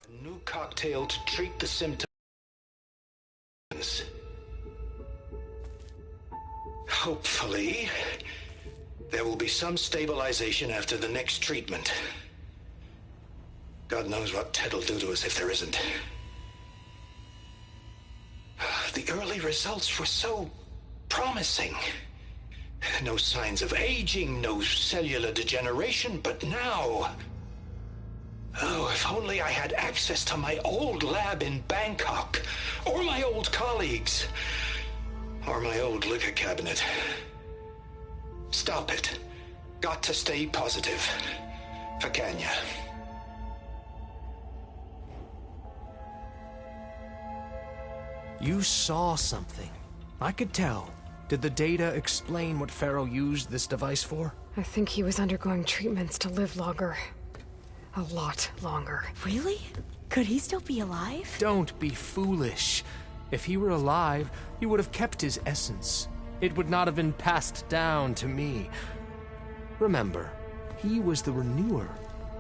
A new cocktail to treat the symptoms. Hopefully, there will be some stabilization after the next treatment. God knows what Ted will do to us if there isn't. The early results were so promising. No signs of aging, no cellular degeneration, but now... Oh, if only I had access to my old lab in Bangkok, or my old colleagues, or my old liquor cabinet. Stop it. Got to stay positive. For Kenya. You saw something. I could tell. Did the data explain what Pharaoh used this device for? I think he was undergoing treatments to live longer. A lot longer. Really? Could he still be alive? Don't be foolish. If he were alive, he would have kept his essence. It would not have been passed down to me. Remember, he was the renewer.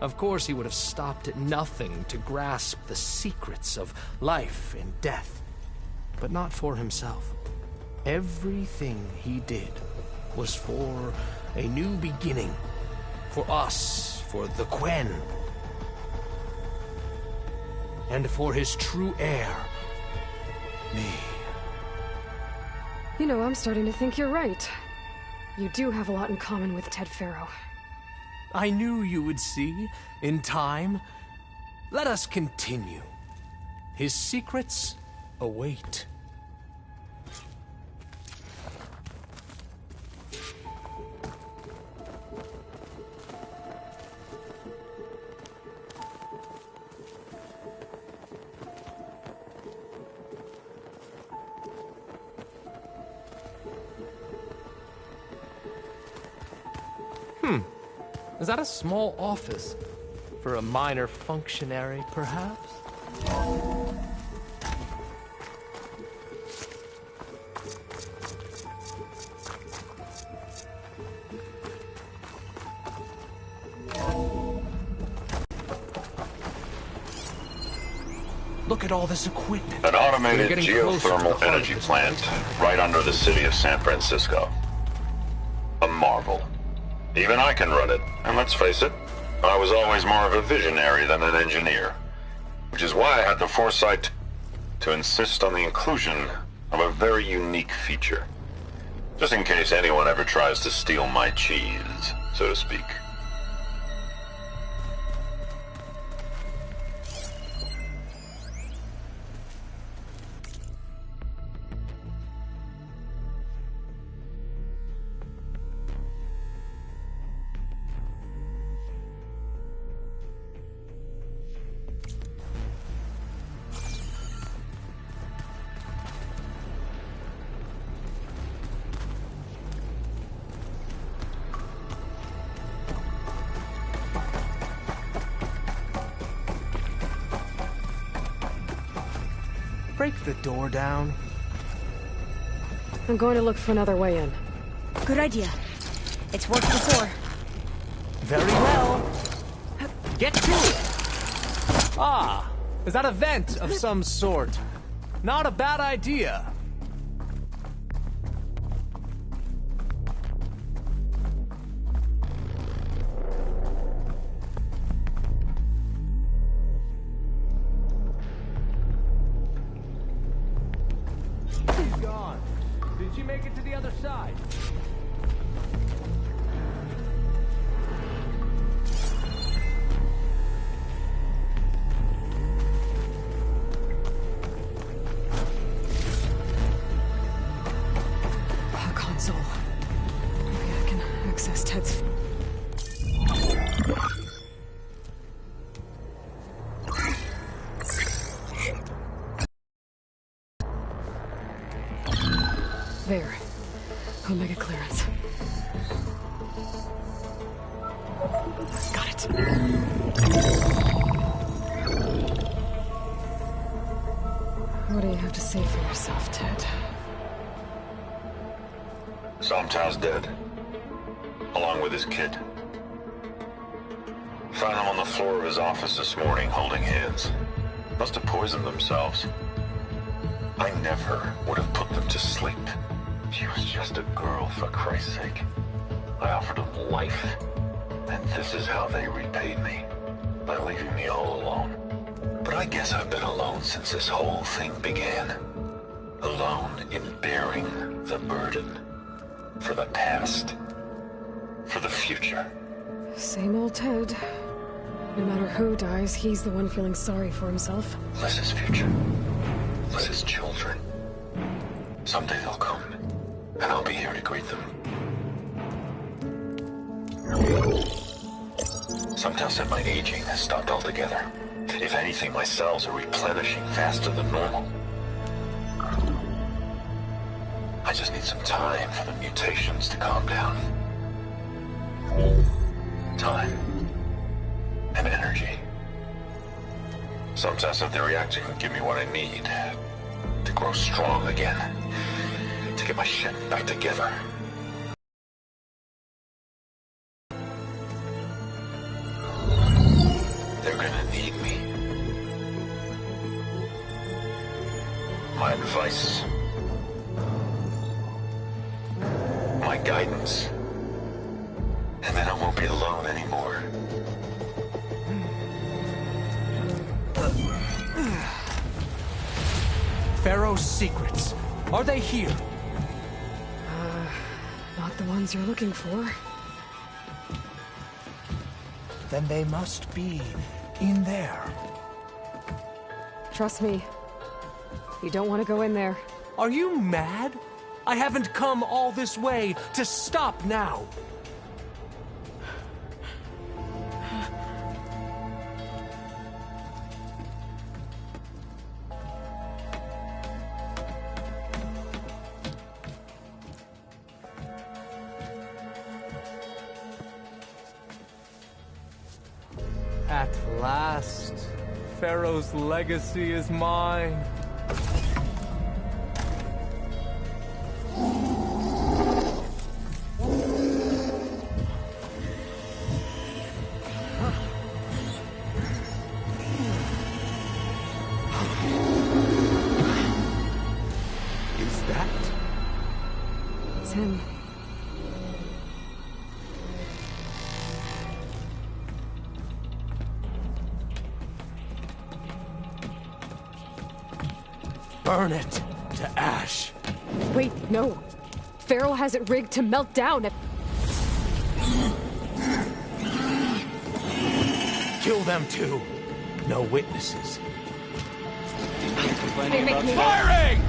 Of course he would have stopped at nothing to grasp the secrets of life and death. But not for himself. Everything he did was for a new beginning. For us, for the Quen. And for his true heir, me. You know, I'm starting to think you're right. You do have a lot in common with Ted Pharaoh. I knew you would see, in time. Let us continue. His secrets await. Is that a small office? For a minor functionary, perhaps? Look at all this equipment. An automated We're getting closer to the geothermal heart of energy this plant place. right under the city of San Francisco. A marvel. Even I can run it, and let's face it, I was always more of a visionary than an engineer. Which is why I had the foresight to insist on the inclusion of a very unique feature. Just in case anyone ever tries to steal my cheese, so to speak. Break the door down. I'm going to look for another way in. Good idea. It's worked before. Very well. Get to it! Ah, is that a vent of some sort? Not a bad idea. He's gone. Did you make it to the other side? A console. Maybe I can access Ted's... There. Omega clearance. Got it. What do you have to say for yourself, Ted? Somtow's dead. Along with his kid. Found him on the floor of his office this morning, holding hands. Must have poisoned themselves. I never would have put them to sleep. She was just a girl, for Christ's sake. I offered them life, and this is how they repaid me. By leaving me all alone. But I guess I've been alone since this whole thing began. Alone in bearing the burden. For the past. For the future. Same old Ted. No matter who dies, he's the one feeling sorry for himself. Liz's future. Liz's children. Someday they'll come, and I'll be here to greet them. Some tell said my aging has stopped altogether. If anything, my cells are replenishing faster than normal. I just need some time for the mutations to calm down. Time. And energy. Some test that the reactor can give me what I need to grow strong again. To get my shit back together. They're gonna need me. My advice. My guidance. And then I won't be alone anymore. Pharaoh's secrets. Are they here? Not the ones you're looking for. Then they must be in there. Trust me. You don't want to go in there. Are you mad? I haven't come all this way to stop now. At last, Pharaoh's legacy is mine. Is that? It's him. Burn it to ash. Wait, no. Pharaoh has it rigged to melt down. Kill them too. No witnesses. They make me... Firing!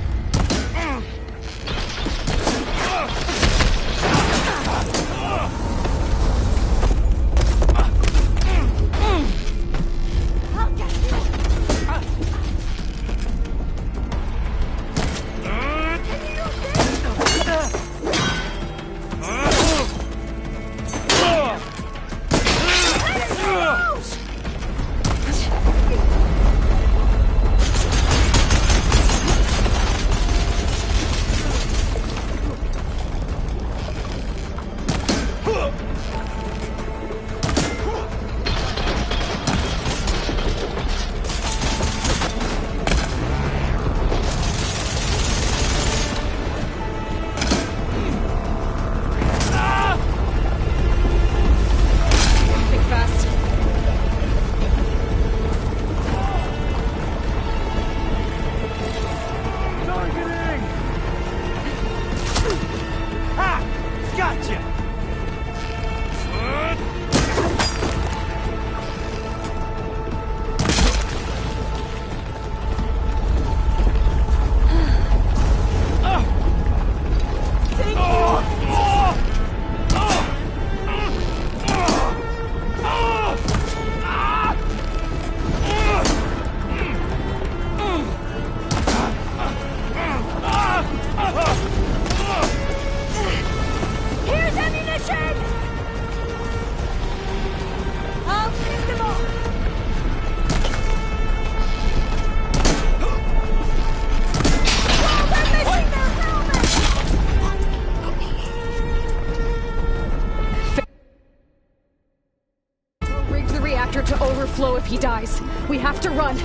To overflow if he dies. We have to run.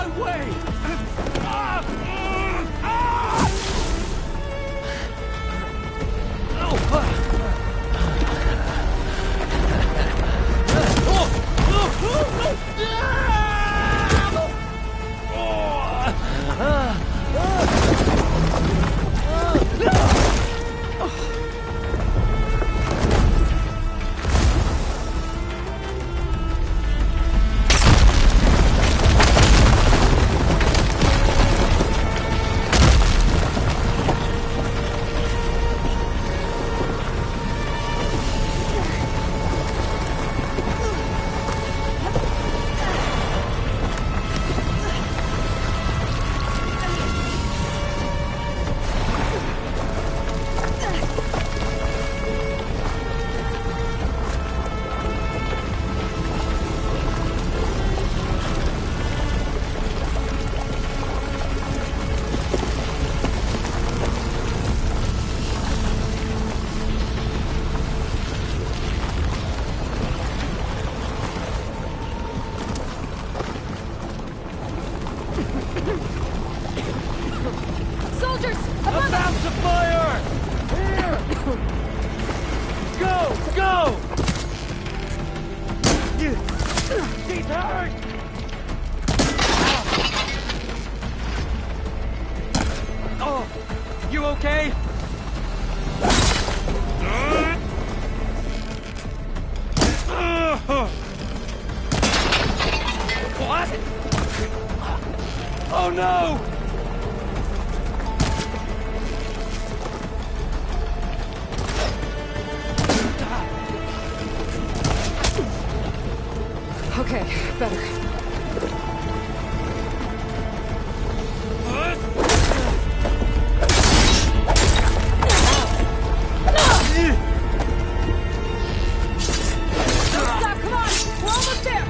my way! Soldiers! About to fire! Here! Go! Go! He's hurt! Oh! You okay? What? Oh no! Okay, better. Stop, come on! We're almost there!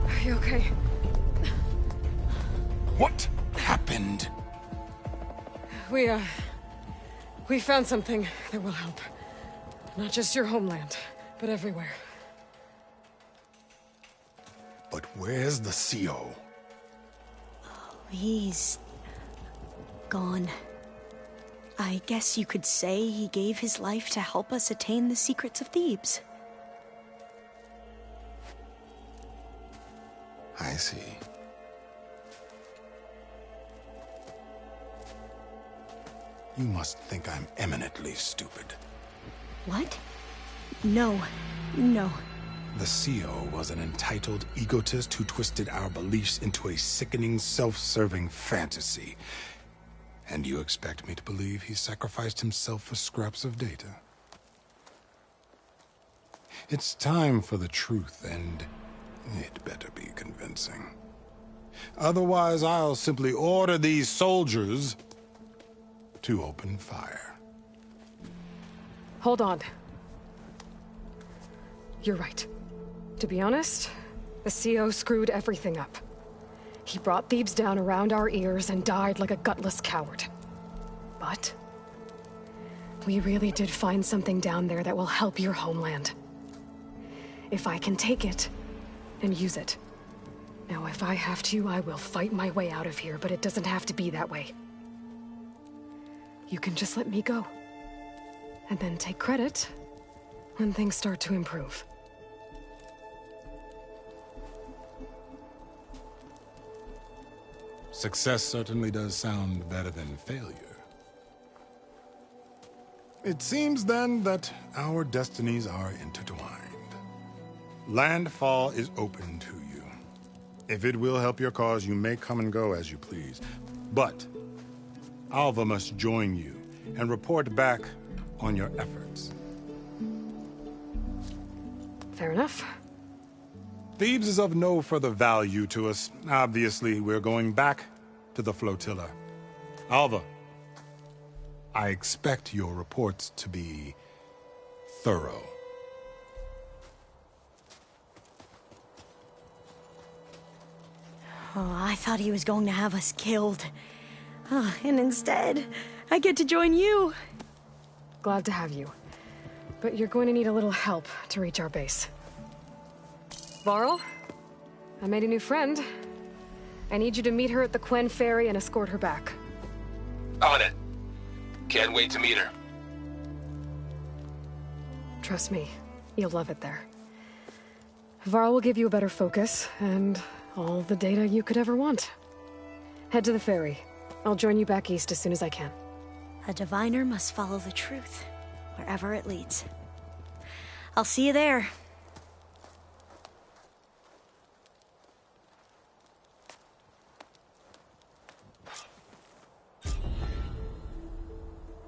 Are you okay? What happened? We found something that will help. Not just your homeland, but everywhere. But where's the CO? He's gone. I guess you could say he gave his life to help us attain the secrets of Thebes. I see. You must think I'm eminently stupid. What? No. No. The CO was an entitled egotist who twisted our beliefs into a sickening, self-serving fantasy. And you expect me to believe he sacrificed himself for scraps of data? It's time for the truth, and it better be convincing. Otherwise, I'll simply order these soldiers to open fire. Hold on. You're right. To be honest, the CO screwed everything up. He brought Thebes down around our ears and died like a gutless coward. But we really did find something down there that will help your homeland. If I can take it and use it. Now, if I have to, I will fight my way out of here, but it doesn't have to be that way. You can just let me go. And then take credit when things start to improve. Success certainly does sound better than failure. It seems then that our destinies are intertwined. Landfall is open to you. If it will help your cause, you may come and go as you please. But Alva must join you and report back on your efforts. Fair enough. Thebes is of no further value to us. Obviously, we're going back to the flotilla. Alva, I expect your reports to be thorough. Oh, I thought he was going to have us killed. Oh, and instead, I get to join you. Glad to have you. But you're going to need a little help to reach our base. Varl, I made a new friend. I need you to meet her at the Quen Ferry and escort her back. On it. Can't wait to meet her. Trust me, you'll love it there. Varl will give you a better focus, and all the data you could ever want. Head to the ferry. I'll join you back east as soon as I can. A diviner must follow the truth, wherever it leads. I'll see you there.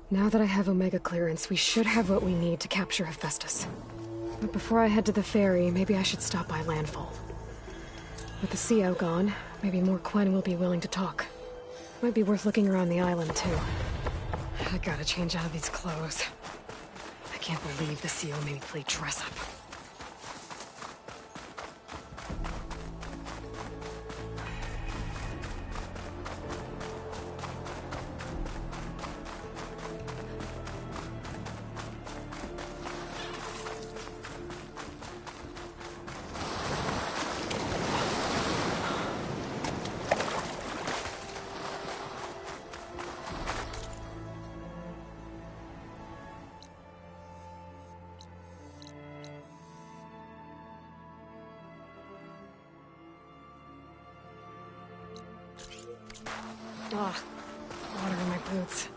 Now that I have Omega clearance, we should have what we need to capture Hephaestus. But before I head to the ferry, maybe I should stop by Landfall. With the CO gone, maybe more Quen will be willing to talk. Might be worth looking around the island, too. I gotta change out of these clothes. I can't believe the CO made me play dress up. Ugh, water in my boots.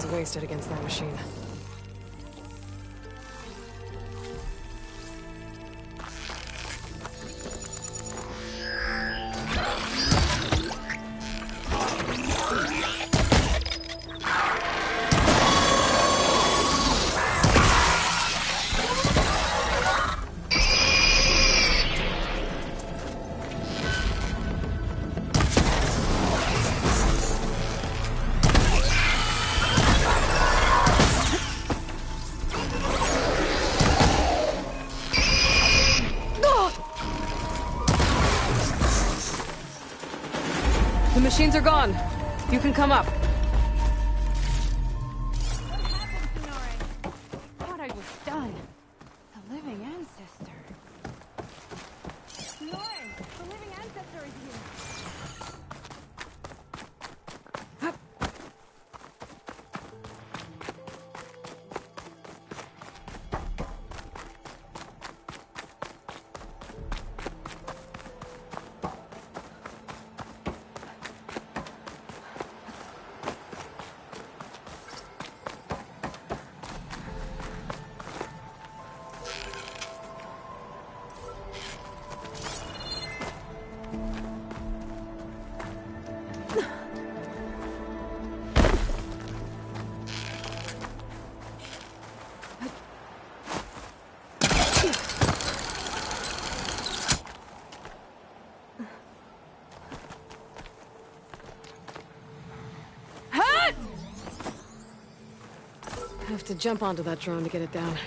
seems wasted against that machine. The machines are gone. You can come up. Thought I was done. The living ancestor. Sonoran, the living ancestor is here. Have to jump onto that drone to get it down.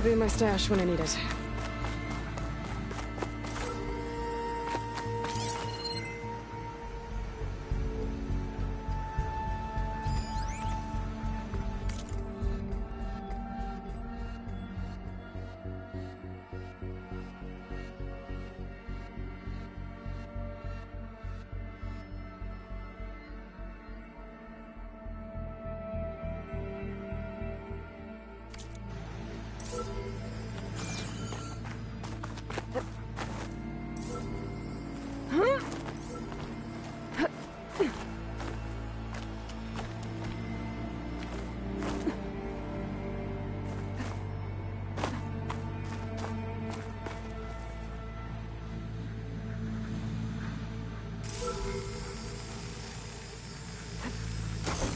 be in my stash when I need it.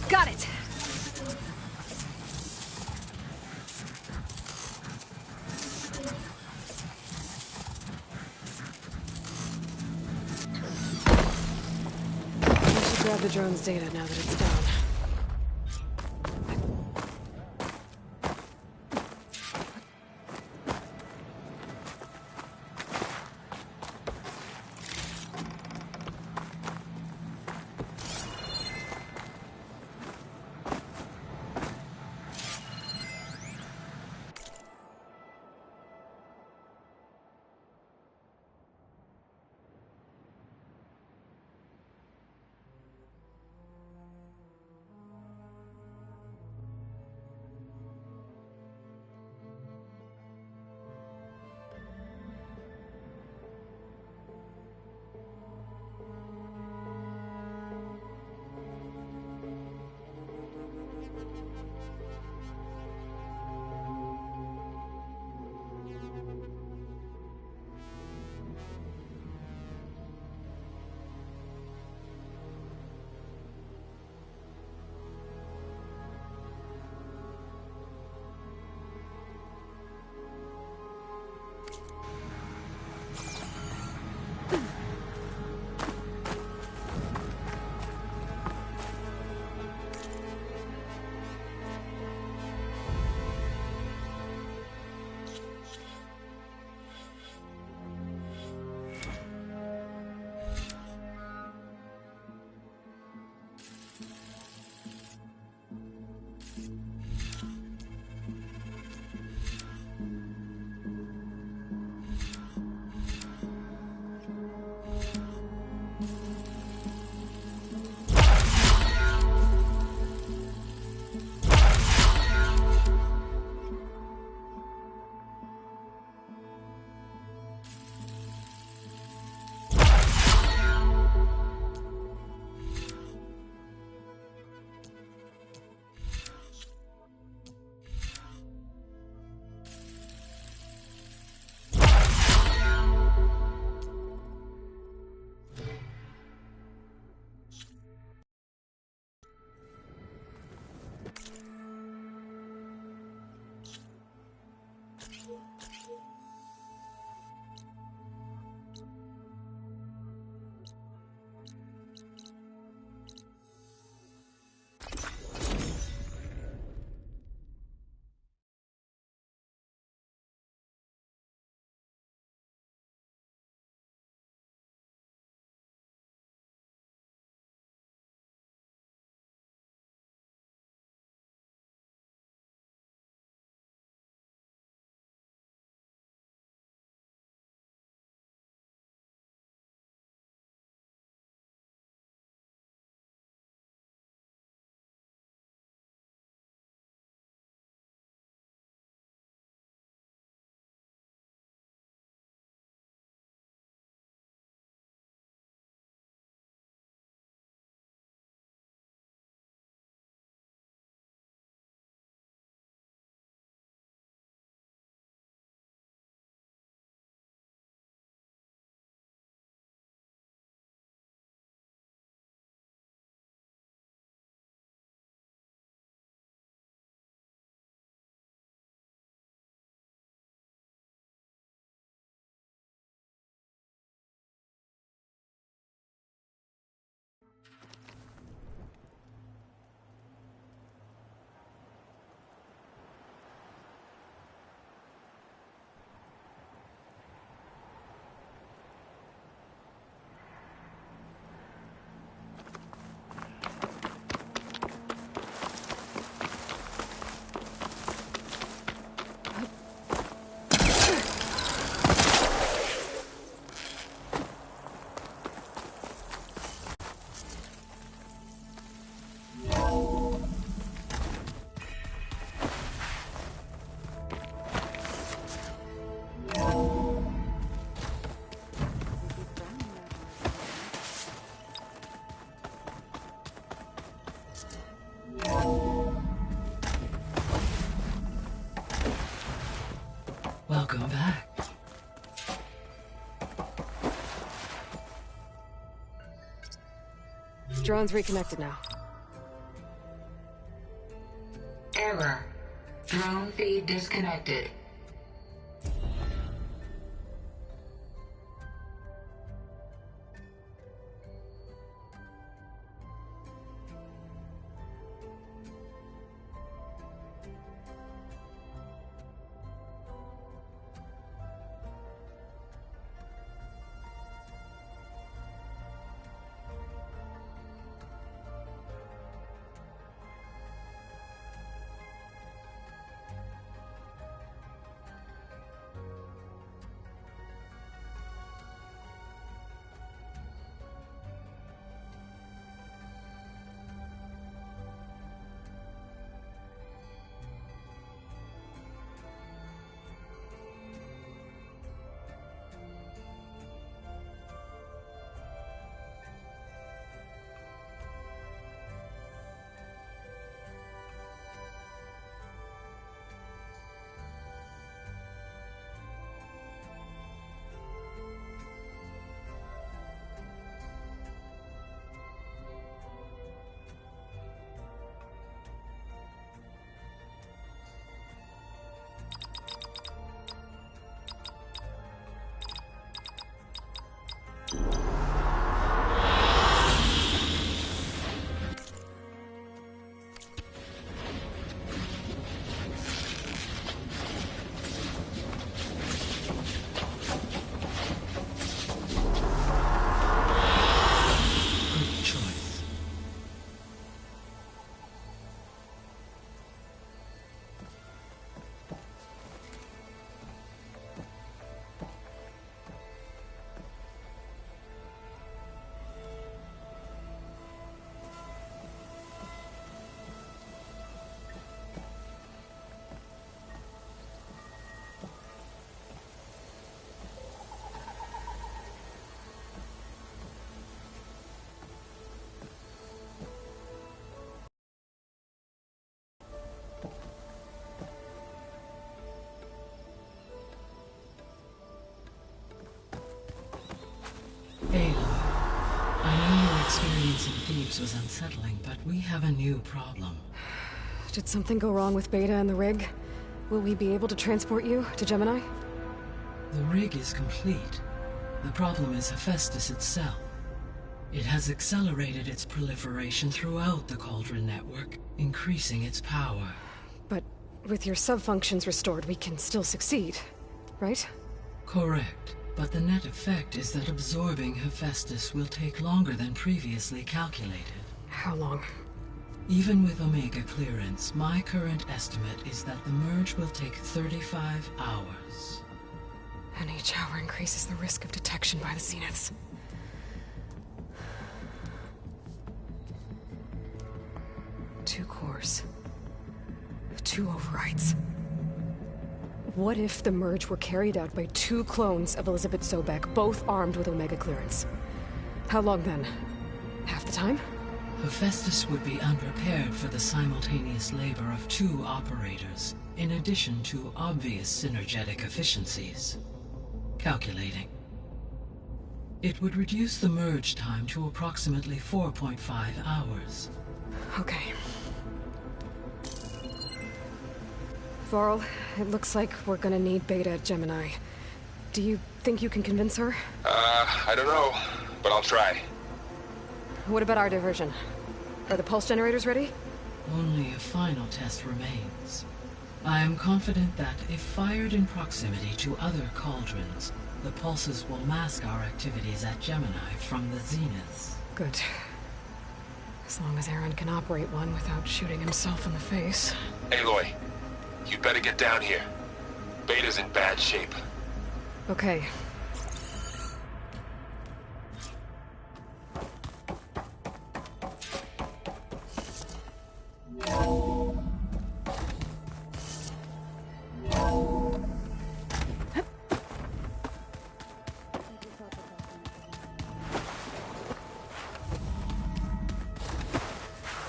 Got it! I should grab the drone's data now that it's down. Welcome back. Drone's reconnected now. Error. Drone feed disconnected. Aloy, I know your experience in Thebes was unsettling, but we have a new problem. Did something go wrong with Beta and the rig? Will we be able to transport you to Gemini? The rig is complete. The problem is Hephaestus itself. It has accelerated its proliferation throughout the Cauldron network, increasing its power. But with your sub-functions restored, we can still succeed, right? Correct. But the net effect is that absorbing Hephaestus will take longer than previously calculated. How long? Even with Omega clearance, my current estimate is that the merge will take 35 hours. And each hour increases the risk of detection by the Zeniths. Two cores. Two overrides. What if the merge were carried out by two clones of Elizabeth Sobek, both armed with Omega clearance? How long then? Half the time? Hephaestus would be unprepared for the simultaneous labor of two operators, in addition to obvious synergetic efficiencies. Calculating. It would reduce the merge time to approximately 4.5 hours. Okay. Varl, it looks like we're gonna need Beta at Gemini. Do you think you can convince her? I don't know, but I'll try. What about our diversion? Are the pulse generators ready? Only a final test remains. I am confident that if fired in proximity to other cauldrons, the pulses will mask our activities at Gemini from the Zeniths. Good. As long as Aaron can operate one without shooting himself in the face. Aloy, you'd better get down here. Beta's in bad shape. Okay.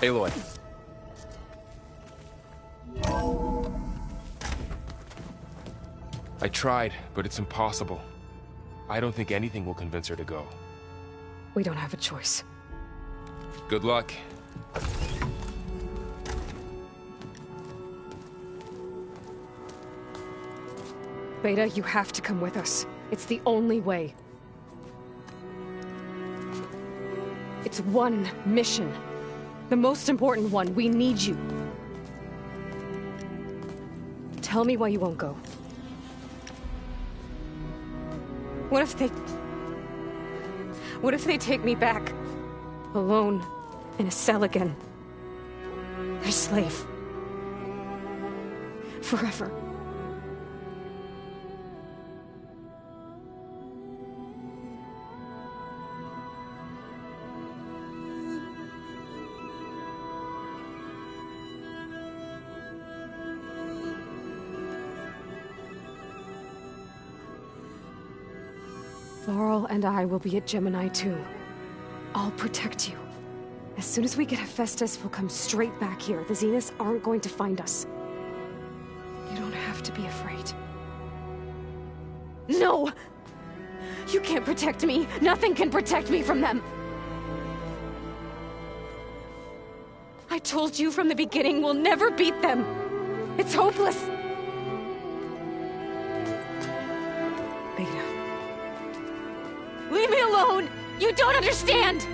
Aloy. I tried, but it's impossible. I don't think anything will convince her to go. We don't have a choice. Good luck. Beta, you have to come with us. It's the only way. It's one mission. The most important one. We need you. Tell me why you won't go. What if they take me back? Alone. In a cell again. Their slave. Forever. Laurel and I will be at Gemini too. I'll protect you. As soon as we get Hephaestus, we'll come straight back here. The Zeniths aren't going to find us. You don't have to be afraid. No! You can't protect me. Nothing can protect me from them. I told you from the beginning we'll never beat them. It's hopeless. Beta. Leave me alone! You don't understand!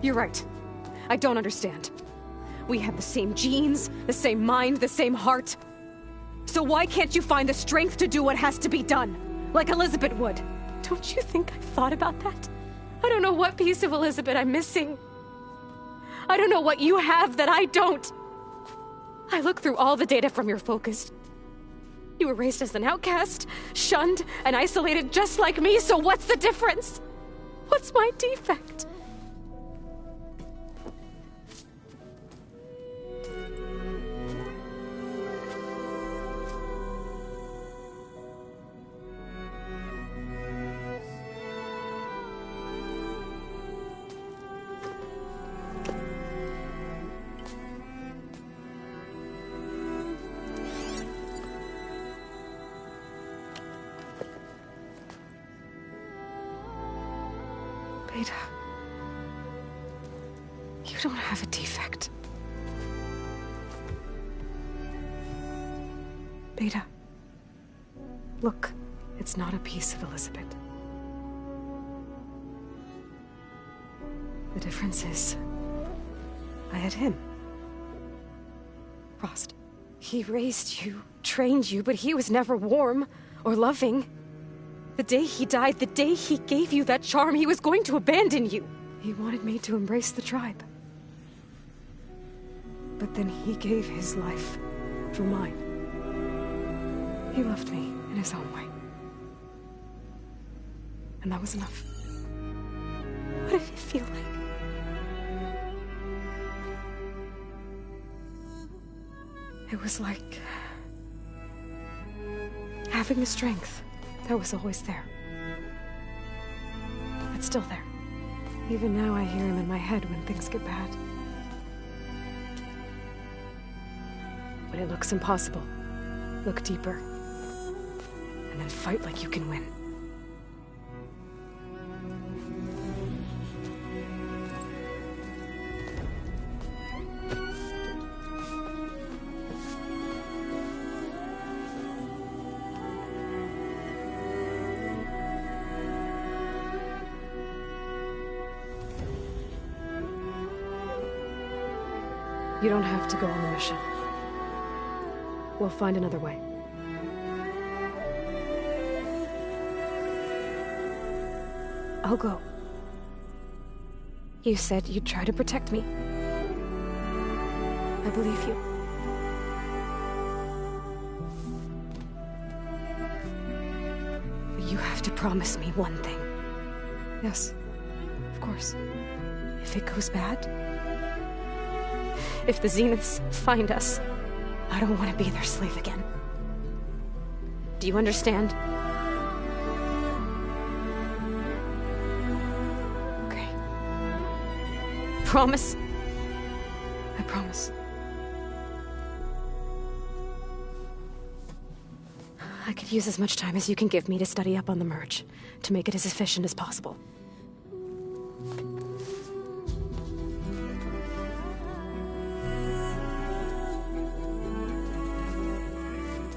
You're right. I don't understand. We have the same genes, the same mind, the same heart. So why can't you find the strength to do what has to be done? Like Elizabeth would. Don't you think I've thought about that? I don't know what piece of Elizabeth I'm missing. I don't know what you have that I don't. I looked through all the data from your focus. You were raised as an outcast, shunned, and isolated just like me, so what's the difference? What's my defect? Beta, you don't have a defect. Beta, look, it's not a piece of Elizabeth. The difference is, I had him. Frost. He raised you, trained you, but he was never warm or loving. The day he died, the day he gave you that charm, he was going to abandon you. He wanted me to embrace the tribe. But then he gave his life for mine. He loved me in his own way. And that was enough. What did it feel like? It was like having the strength that was always there. It's still there. Even now I hear him in my head when things get bad. When it looks impossible, look deeper. And then fight like you can win. You don't have to go on the mission. We'll find another way. I'll go. You said you'd try to protect me. I believe you. But you have to promise me one thing. Yes, of course. If it goes bad, if the Zeniths find us, I don't want to be their slave again. Do you understand? Okay. promise. I promise. I could use as much time as you can give me to study up on the merge, to make it as efficient as possible.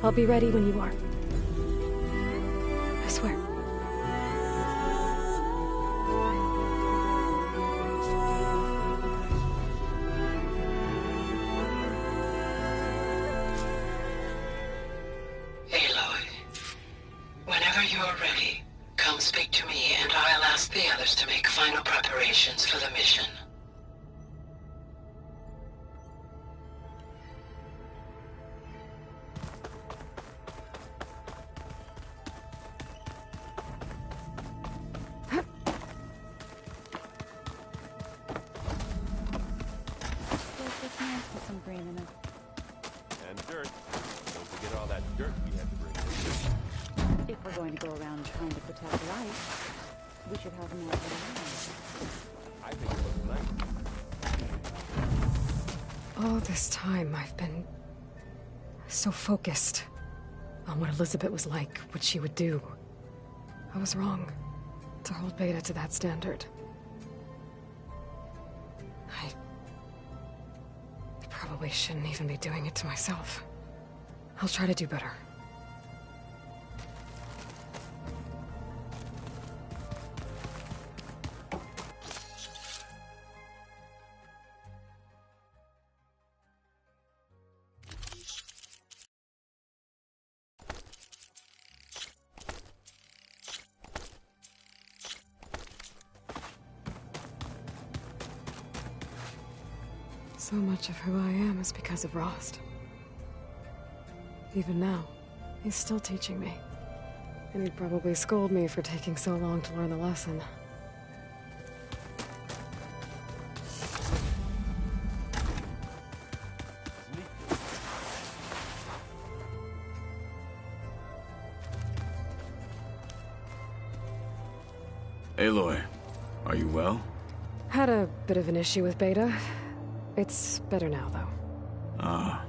I'll be ready when you are. I swear. Aloy, whenever you're ready, come speak to me and I'll ask the others to make final preparations for the mission. And dirt. Don't forget all that dirt we had to bring. If we're going to go around trying to protect life, we should have more of I think it looks nice. All this time, I've been so focused on what Elizabeth was like, what she would do. I was wrong to hold Beta to that standard. I probably shouldn't even be doing it to myself. I'll try to do better. So much of who I am is because of Rost. Even now, he's still teaching me. And he'd probably scold me for taking so long to learn the lesson. Aloy, are you well? Had a bit of an issue with Beta. It's better now, though. Ah,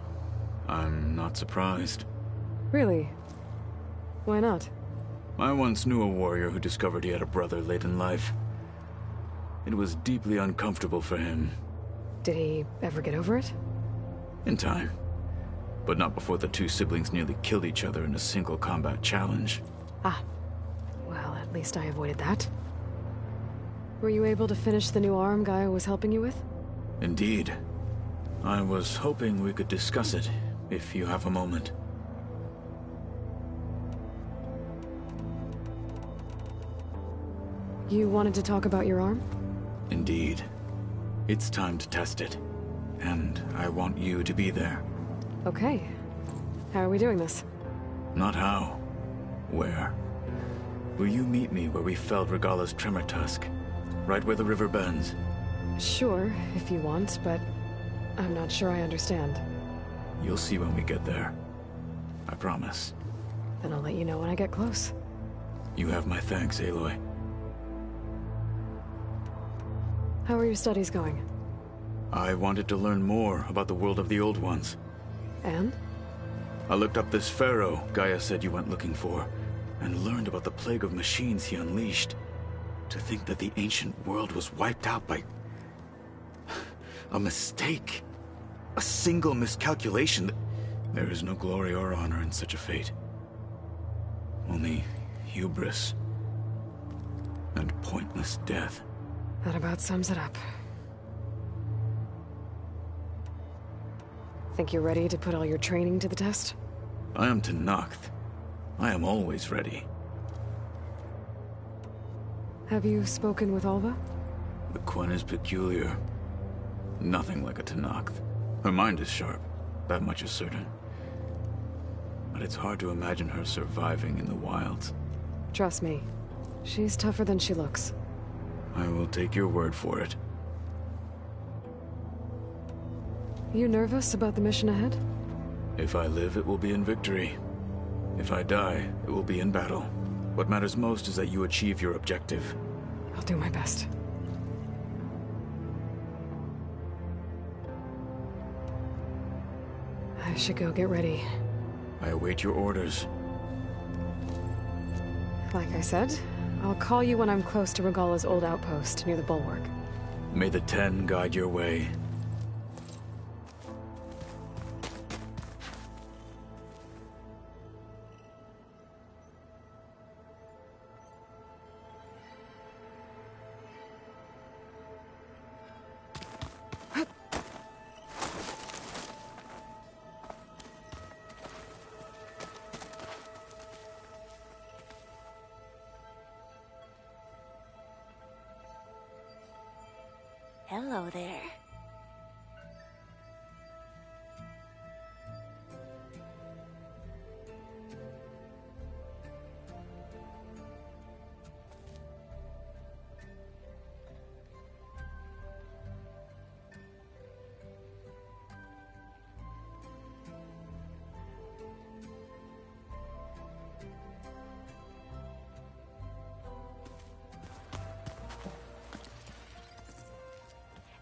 I'm not surprised. Really? Why not? I once knew a warrior who discovered he had a brother late in life. It was deeply uncomfortable for him. Did he ever get over it? In time. But not before the two siblings nearly killed each other in a single combat challenge. Ah. Well, at least I avoided that. Were you able to finish the new arm Gaia was helping you with? Indeed. I was hoping we could discuss it, if you have a moment. You wanted to talk about your arm? Indeed. It's time to test it. And I want you to be there. Okay. How are we doing this? Not how. Where? Will you meet me where we felled Regalla's Tremor Tusk? Right where the river bends? Sure, if you want, but I'm not sure I understand. You'll see when we get there. I promise. Then I'll let you know when I get close. You have my thanks, Aloy. How are your studies going? I wanted to learn more about the world of the Old Ones. And? I looked up this pharaoh Gaia said you went looking for, and learned about the plague of machines he unleashed. To think that the ancient world was wiped out by a mistake. A single miscalculation. There is no glory or honor in such a fate. Only hubris. And pointless death. That about sums it up. Think you're ready to put all your training to the test? I am Tenakth. I am always ready. Have you spoken with Alva? The Quen is peculiar. Nothing like a Tenakth. Her mind is sharp, that much is certain. But it's hard to imagine her surviving in the wilds. Trust me, she's tougher than she looks. I will take your word for it. You nervous about the mission ahead? If I live, it will be in victory. If I die, it will be in battle. What matters most is that you achieve your objective. I'll do my best. I should go get ready. I await your orders. Like I said, I'll call you when I'm close to Regalla's old outpost near the bulwark. May the Ten guide your way. Hello there.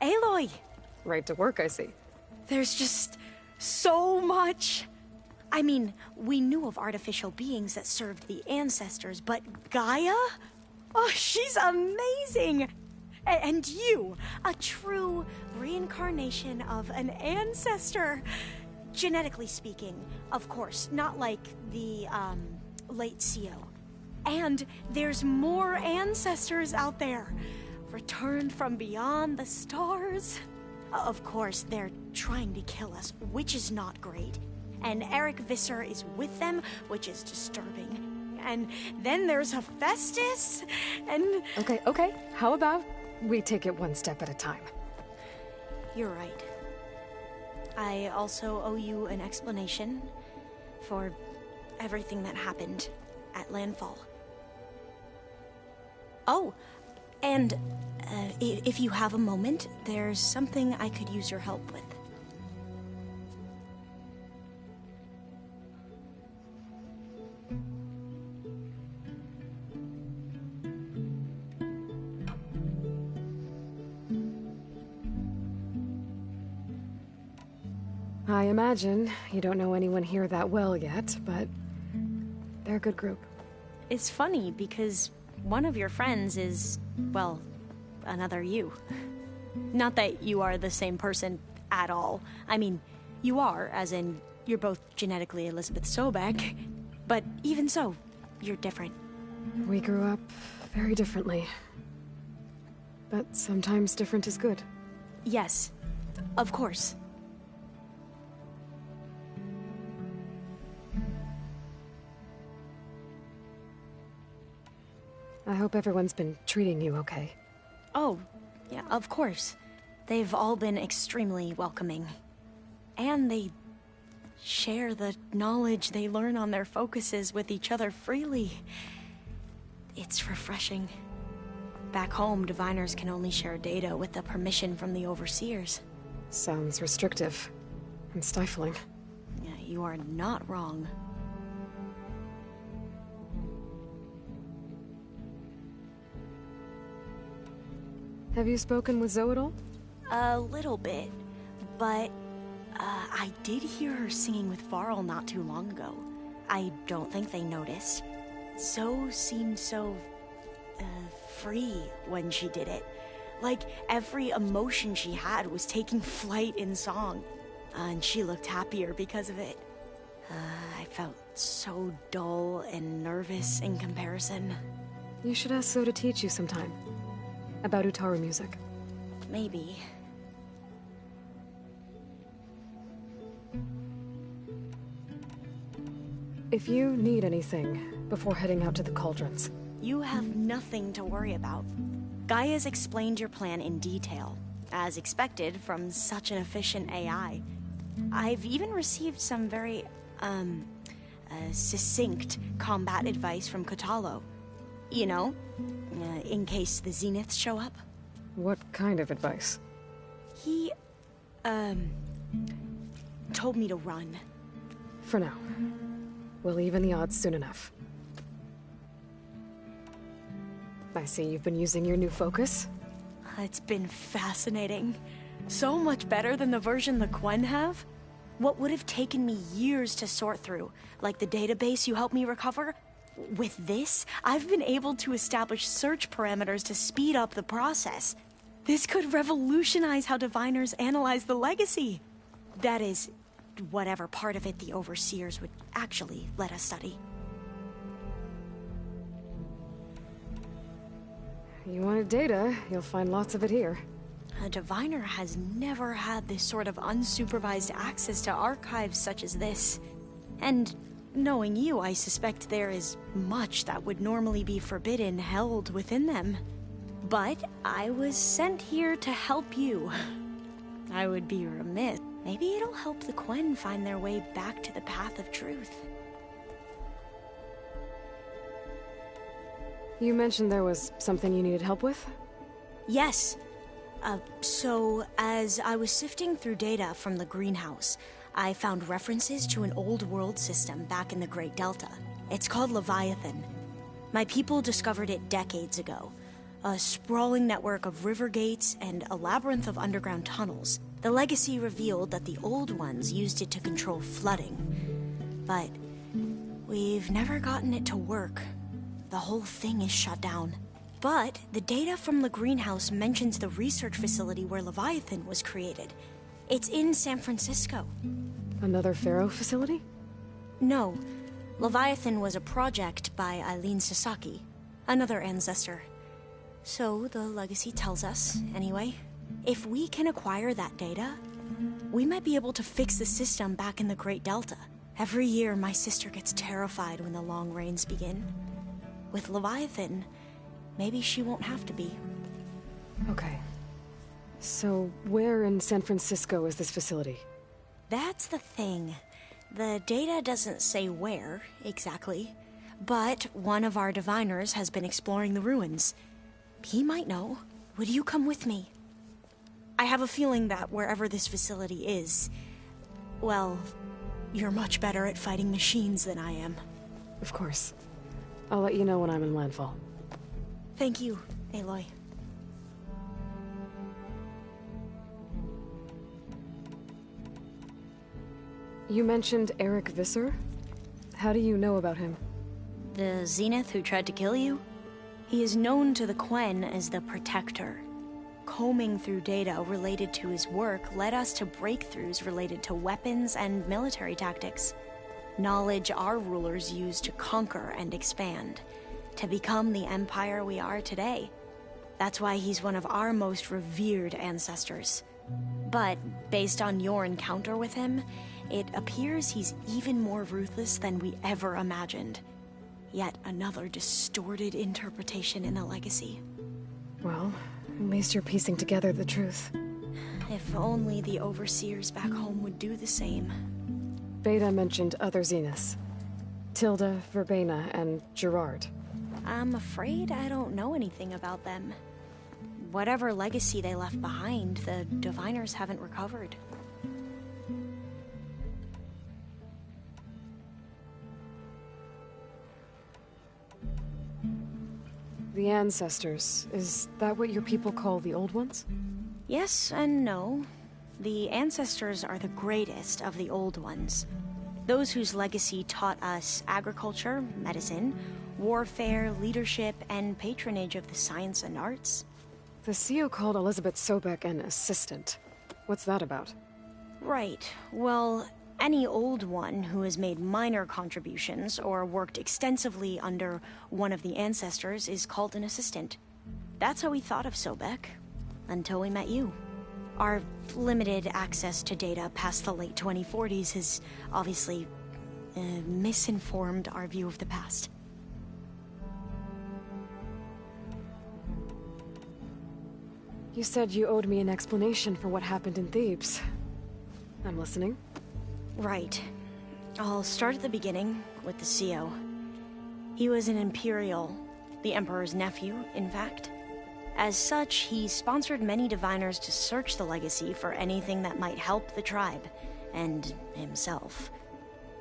Aloy! Right to work, I see. There's just so much. I mean, we knew of artificial beings that served the ancestors, but Gaia? Oh, she's amazing! And you, a true reincarnation of an ancestor. Genetically speaking, of course, not like the, late CO. And there's more ancestors out there. Returned from beyond the stars. Of course, they're trying to kill us, which is not great. And Eric Visser is with them, which is disturbing. And then there's Hephaestus, and... Okay. How about we take it one step at a time? You're right. I also owe you an explanation for everything that happened at Landfall. Oh, and if you have a moment, there's something I could use your help with. I imagine you don't know anyone here that well yet, but they're a good group. It's funny because one of your friends is, well, another you. Not that you are the same person at all. I mean, you are, as in, you're both genetically Elizabeth Sobek, but even so, you're different. We grew up very differently. But sometimes different is good. Yes, of course. I hope everyone's been treating you okay. Oh, yeah, of course. They've all been extremely welcoming. And they share the knowledge they learn on their focuses with each other freely. It's refreshing. Back home, diviners can only share data with the permission from the overseers. Sounds restrictive and stifling. Yeah, you are not wrong. Have you spoken with Zoe at all? A little bit, but I did hear her singing with Varl not too long ago. I don't think they noticed. Zoe seemed so free when she did it. Like every emotion she had was taking flight in song. And she looked happier because of it. I felt so dull and nervous in comparison. You should ask Zoe to teach you sometime. About Utaru music. Maybe. If you need anything before heading out to the cauldrons. You have nothing to worry about. Gaia's explained your plan in detail, as expected from such an efficient AI. I've even received some very, succinct combat advice from Kotallo. You know, in case the Zeniths show up. What kind of advice? He, told me to run. For now. We'll even the odds soon enough. I see you've been using your new focus. It's been fascinating. So much better than the version the Quen have. What would have taken me years to sort through, like the database you helped me recover, with this, I've been able to establish search parameters to speed up the process. This could revolutionize how diviners analyze the legacy. That is, whatever part of it the Overseers would actually let us study. You wanted data, you'll find lots of it here. A diviner has never had this sort of unsupervised access to archives such as this. And knowing you, I suspect there is much that would normally be forbidden held within them. But I was sent here to help you. I would be remiss. Maybe it'll help the Quen find their way back to the path of truth. You mentioned there was something you needed help with? Yes. So, as I was sifting through data from the greenhouse, I found references to an old world system back in the Great Delta. It's called Leviathan. My people discovered it decades ago. A sprawling network of river gates and a labyrinth of underground tunnels. The legacy revealed that the old ones used it to control flooding. But we've never gotten it to work. The whole thing is shut down. But the data from the greenhouse mentions the research facility where Leviathan was created. It's in San Francisco. Another Pharaoh facility? No. Leviathan was a project by Eileen Sasaki, another ancestor. So the legacy tells us, anyway. If we can acquire that data, we might be able to fix the system back in the Great Delta. Every year, my sister gets terrified when the long rains begin. With Leviathan, maybe she won't have to be. Okay. So, where in San Francisco is this facility? That's the thing. The data doesn't say where, exactly. But one of our diviners has been exploring the ruins. He might know. Would you come with me? I have a feeling that wherever this facility is, well, you're much better at fighting machines than I am. Of course. I'll let you know when I'm in landfall. Thank you, Aloy. You mentioned Eric Visser? How do you know about him? The Zenith who tried to kill you? He is known to the Quen as the Protector. Combing through data related to his work led us to breakthroughs related to weapons and military tactics. Knowledge our rulers used to conquer and expand, to become the empire we are today. That's why he's one of our most revered ancestors. But based on your encounter with him, it appears he's even more ruthless than we ever imagined. Yet another distorted interpretation in the legacy. Well, at least you're piecing together the truth. If only the Overseers back home would do the same. Beta mentioned other Zeniths. Tilda, Verbena, and Gerard. I'm afraid I don't know anything about them. Whatever legacy they left behind, the diviners haven't recovered. The ancestors, is that what your people call the old ones? Yes and no. The ancestors are the greatest of the old ones. Those whose legacy taught us agriculture, medicine, warfare, leadership, and patronage of the science and arts. The CO called Elizabeth Sobek an assistant. What's that about? Right. Well, any old one who has made minor contributions or worked extensively under one of the ancestors is called an assistant. That's how we thought of Sobek, until we met you. Our limited access to data past the late 2040s has obviously misinformed our view of the past. You said you owed me an explanation for what happened in Thebes. I'm listening. Right. I'll start at the beginning with the CO. He was an Imperial, the Emperor's nephew, in fact. As such, he sponsored many diviners to search the legacy for anything that might help the tribe, and himself.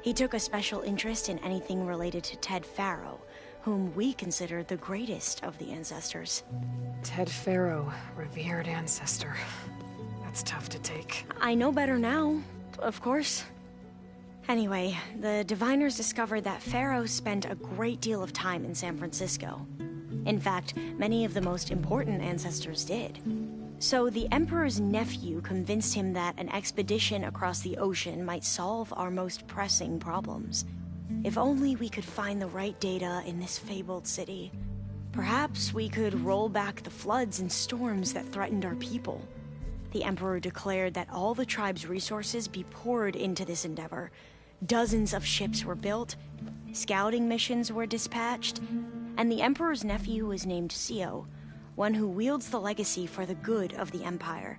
He took a special interest in anything related to Ted Faro, whom we consider the greatest of the ancestors. Ted Faro, revered ancestor. That's tough to take. I know better now, of course. Anyway, the diviners discovered that Pharaoh spent a great deal of time in San Francisco. In fact, many of the most important ancestors did. So the Emperor's nephew convinced him that an expedition across the ocean might solve our most pressing problems. If only we could find the right data in this fabled city. Perhaps we could roll back the floods and storms that threatened our people. The Emperor declared that all the tribe's resources be poured into this endeavor. Dozens of ships were built, scouting missions were dispatched, and the Emperor's nephew was named Seo, one who wields the legacy for the good of the Empire.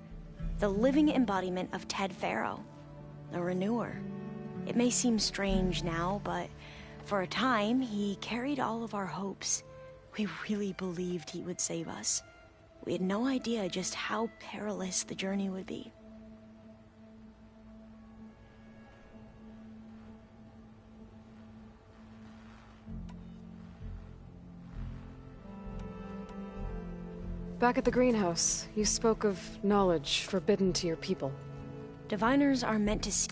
The living embodiment of Ted Pharaoh, the Renewer. It may seem strange now, but for a time, he carried all of our hopes. We really believed he would save us. We had no idea just how perilous the journey would be. Back at the greenhouse, you spoke of knowledge forbidden to your people. Diviners are meant to see.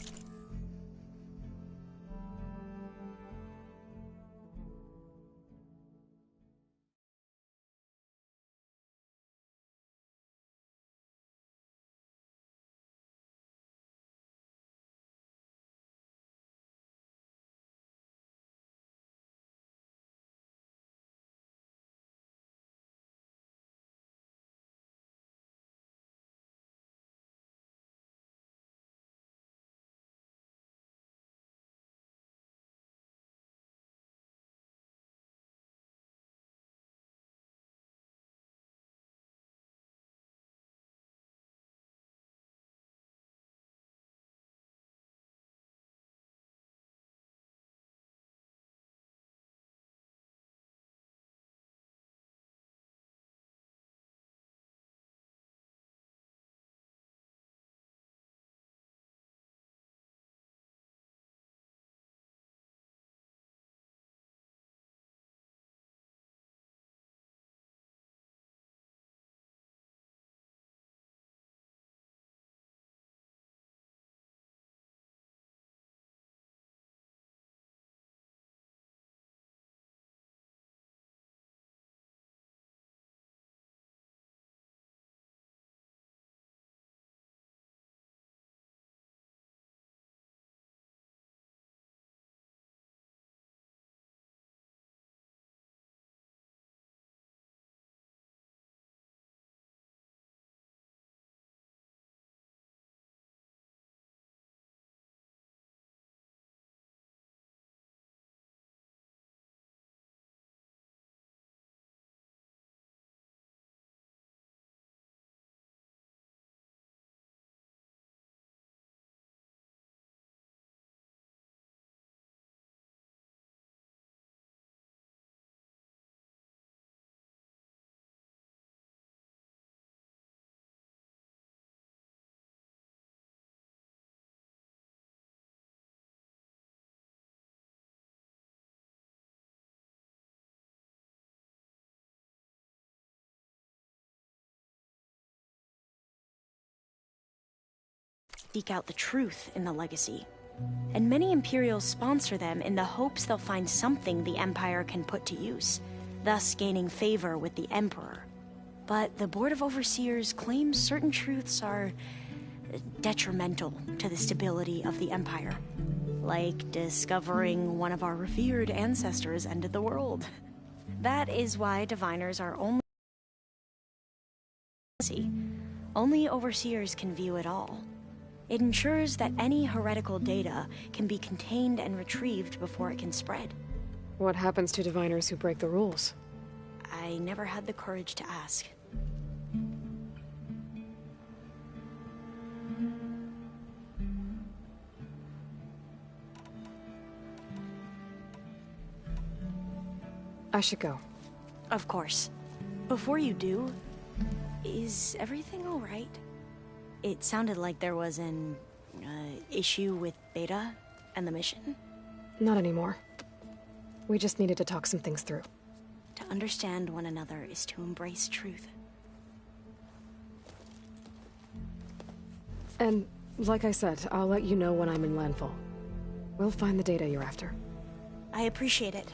Seek out the truth in the legacy. And many Imperials sponsor them in the hopes they'll find something the Empire can put to use, thus gaining favor with the Emperor. But the Board of Overseers claims certain truths are detrimental to the stability of the Empire. Like discovering one of our revered ancestors ended the world. That is why diviners are only Overseers can view it all. It ensures that any heretical data can be contained and retrieved before it can spread. What happens to diviners who break the rules? I never had the courage to ask. I should go. Of course. Before you do, is everything all right? It sounded like there was an issue with Beta and the mission. Not anymore. We just needed to talk some things through. To understand one another is to embrace truth. And Like I said, I'll let you know when I'm in landfall. We'll find the data you're after. I appreciate it.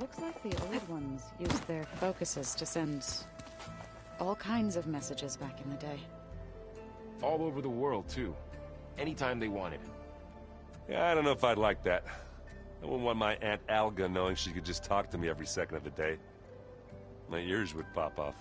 Looks like the old ones used their focuses to send all kinds of messages back in the day. All over the world, too. Anytime they wanted. Yeah, I don't know if I'd like that. I wouldn't want my Aunt Alga knowing she could just talk to me every second of the day. My ears would pop off.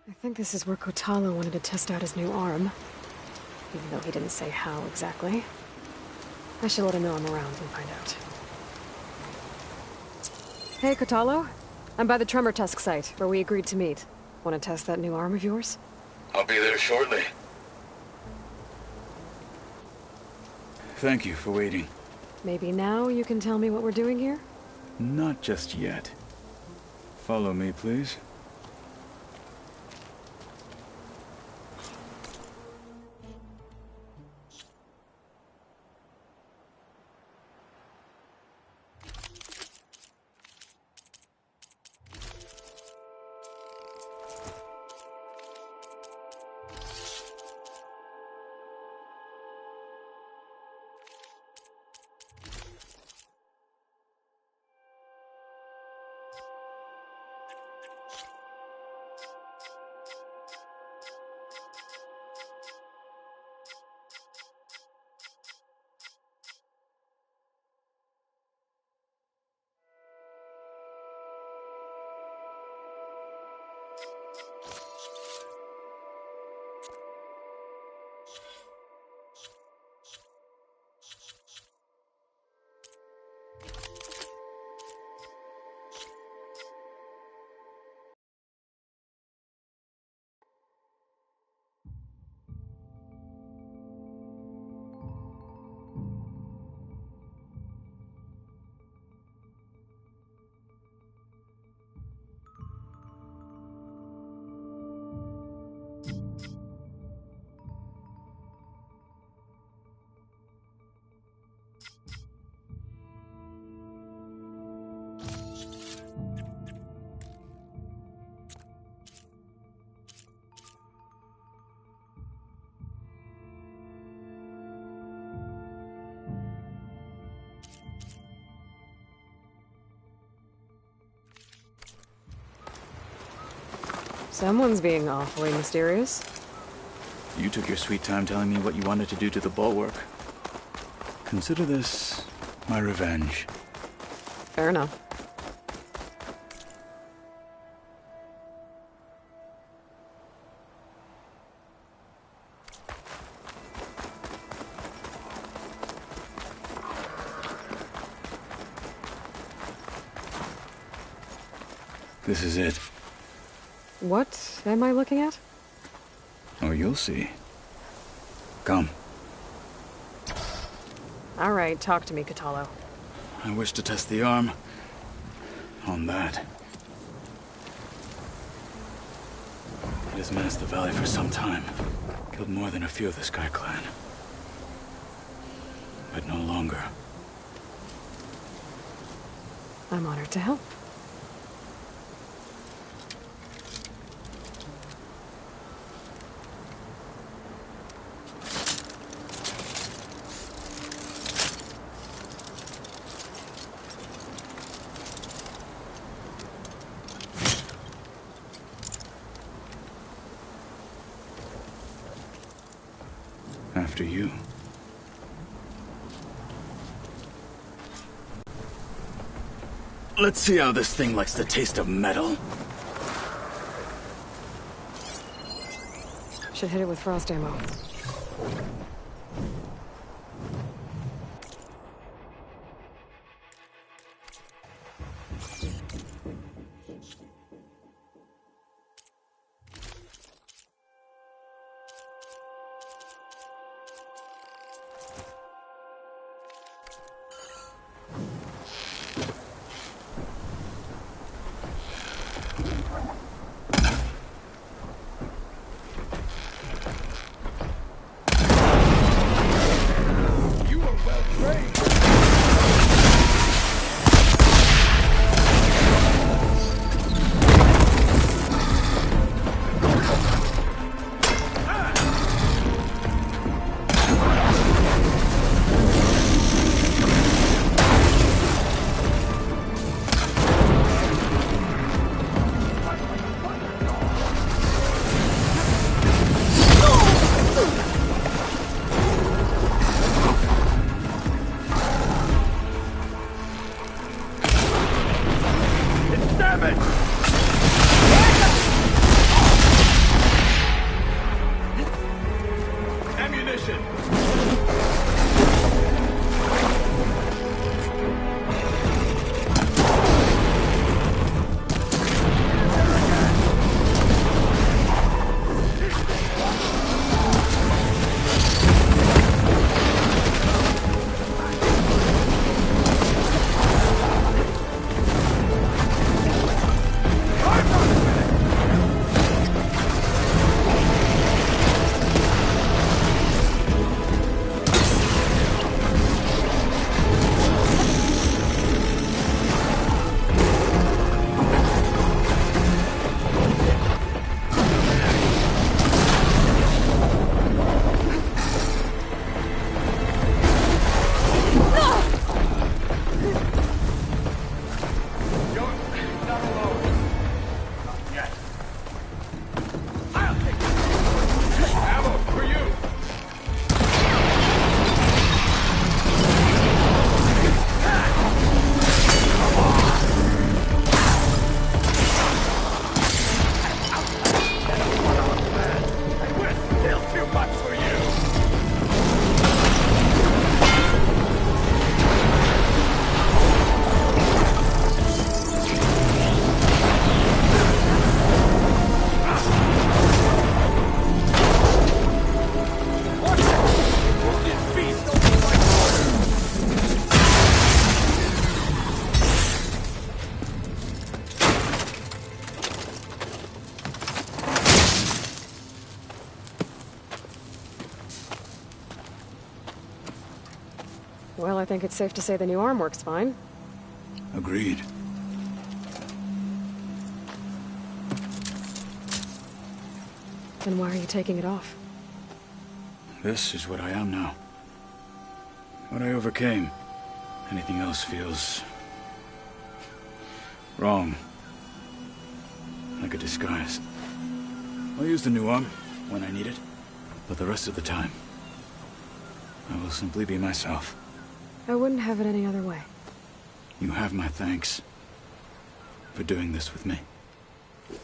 I think this is where Kotalo wanted to test out his new arm. Even though he didn't say how exactly. I should let him know I'm around and find out. Hey, Kotalo. I'm by the Tremor Tusk site, where we agreed to meet. Want to test that new arm of yours? I'll be there shortly. Thank you for waiting. Maybe now you can tell me what we're doing here? Not just yet. Follow me, please. Someone's being awfully mysterious. You took your sweet time telling me what you wanted to do to the bulwark. Consider this my revenge. Fair enough. This is it. What am I looking at? Oh, you'll see. Come. All right, talk to me, Kotallo. I wish to test the arm on that. It has menaced the valley for some time. Killed more than a few of the Sky Clan. But no longer. I'm honored to help. After you. Let's see how this thing likes the taste of metal. Should hit it with frost ammo. Well, I think it's safe to say the new arm works fine. Agreed. Then why are you taking it off? This is what I am now. What I overcame. Anything else feels... wrong. Like a disguise. I'll use the new arm when I need it, but the rest of the time, I will simply be myself. I wouldn't have it any other way. You have my thanks for doing this with me.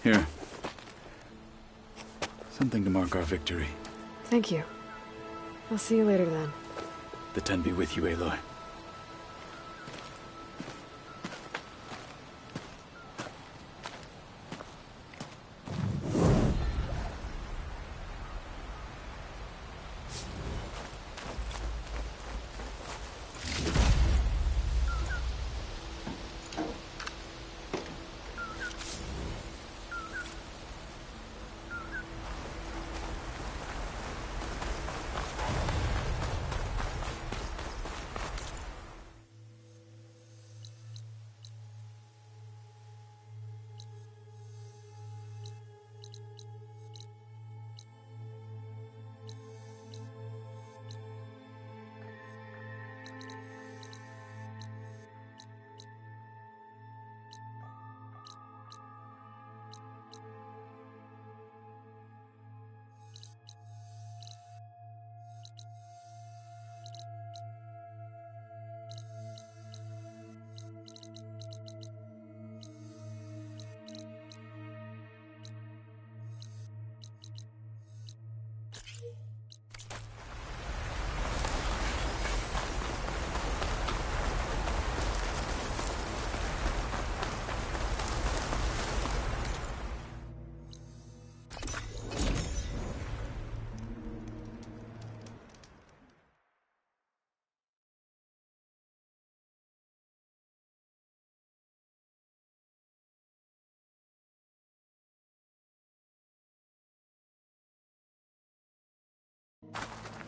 Here. Something to mark our victory. Thank you. I'll see you later then. The Ten be with you, Aloy.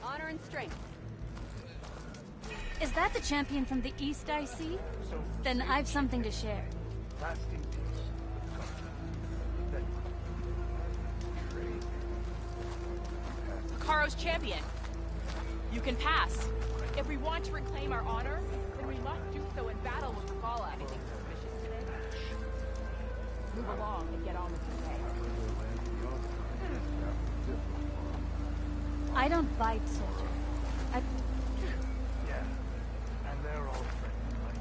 Honor and strength. Is that the champion from the East I see? Then I've something to share. Hekarro's champion. You can pass. If we want to reclaim our honor, then we must do so in battle with Regalla. Anything suspicious today? Move along and get on with your day. I don't bite, soldier. Yeah, and they're all friendly, right?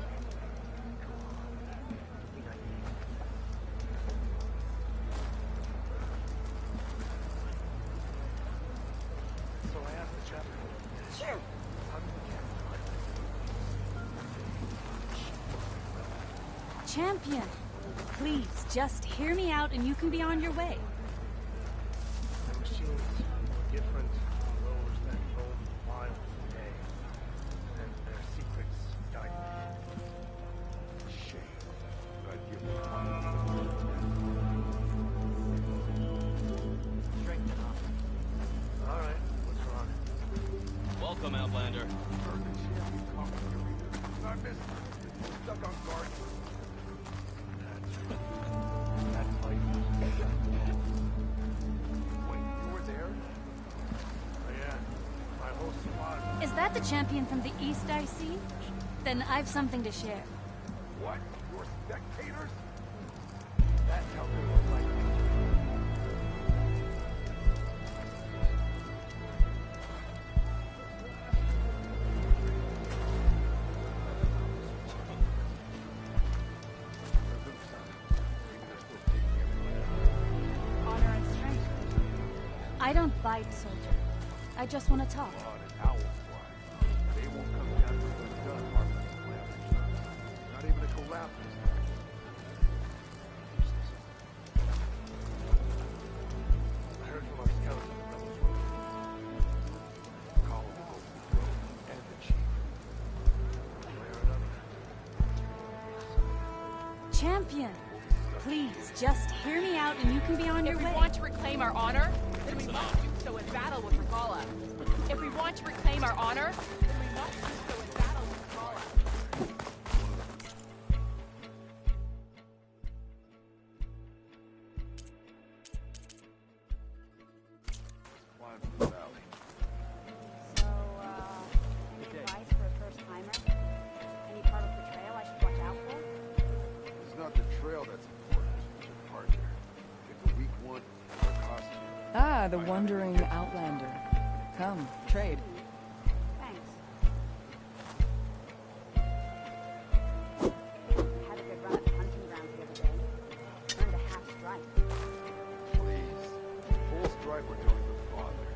So I asked the chaplain. Sure. Champion, please, just hear me out and you can be on your way. The machines were different from those that roam the wilds today, and their secrets died. Shame. I'd give them strength enough. All right, what's wrong? Welcome, Outlander. I missed her. Stuck on guard. That's like... Wait, you were there? Oh, yeah. My whole squad. Is that the champion from the East I see? Then I've something to share. What? You're spectators? That's how they look like. Honor and strength. I don't bite, soldier. I just want to talk. They won't come down to what's done, not even a collapse. I heard from our scouts on the rebels road. Call of the road and the chief. One way or another. Champion, please, just hear me out and you can be on your way. If we want to reclaim our honor, then we must do so in battle with Regalla. If we want to reclaim our honor, then we must do so in battle with Regalla. Advice for a first-timer? Any part of the trail I should watch out for? It's not the trail that's important, it's the partner. If the weak want, our cost Ah, the wandering outlander. Come, trade. Thanks. Had a good run at the hunting grounds the other day. Earned a half stripe. Please. Full stripe or don't even bother.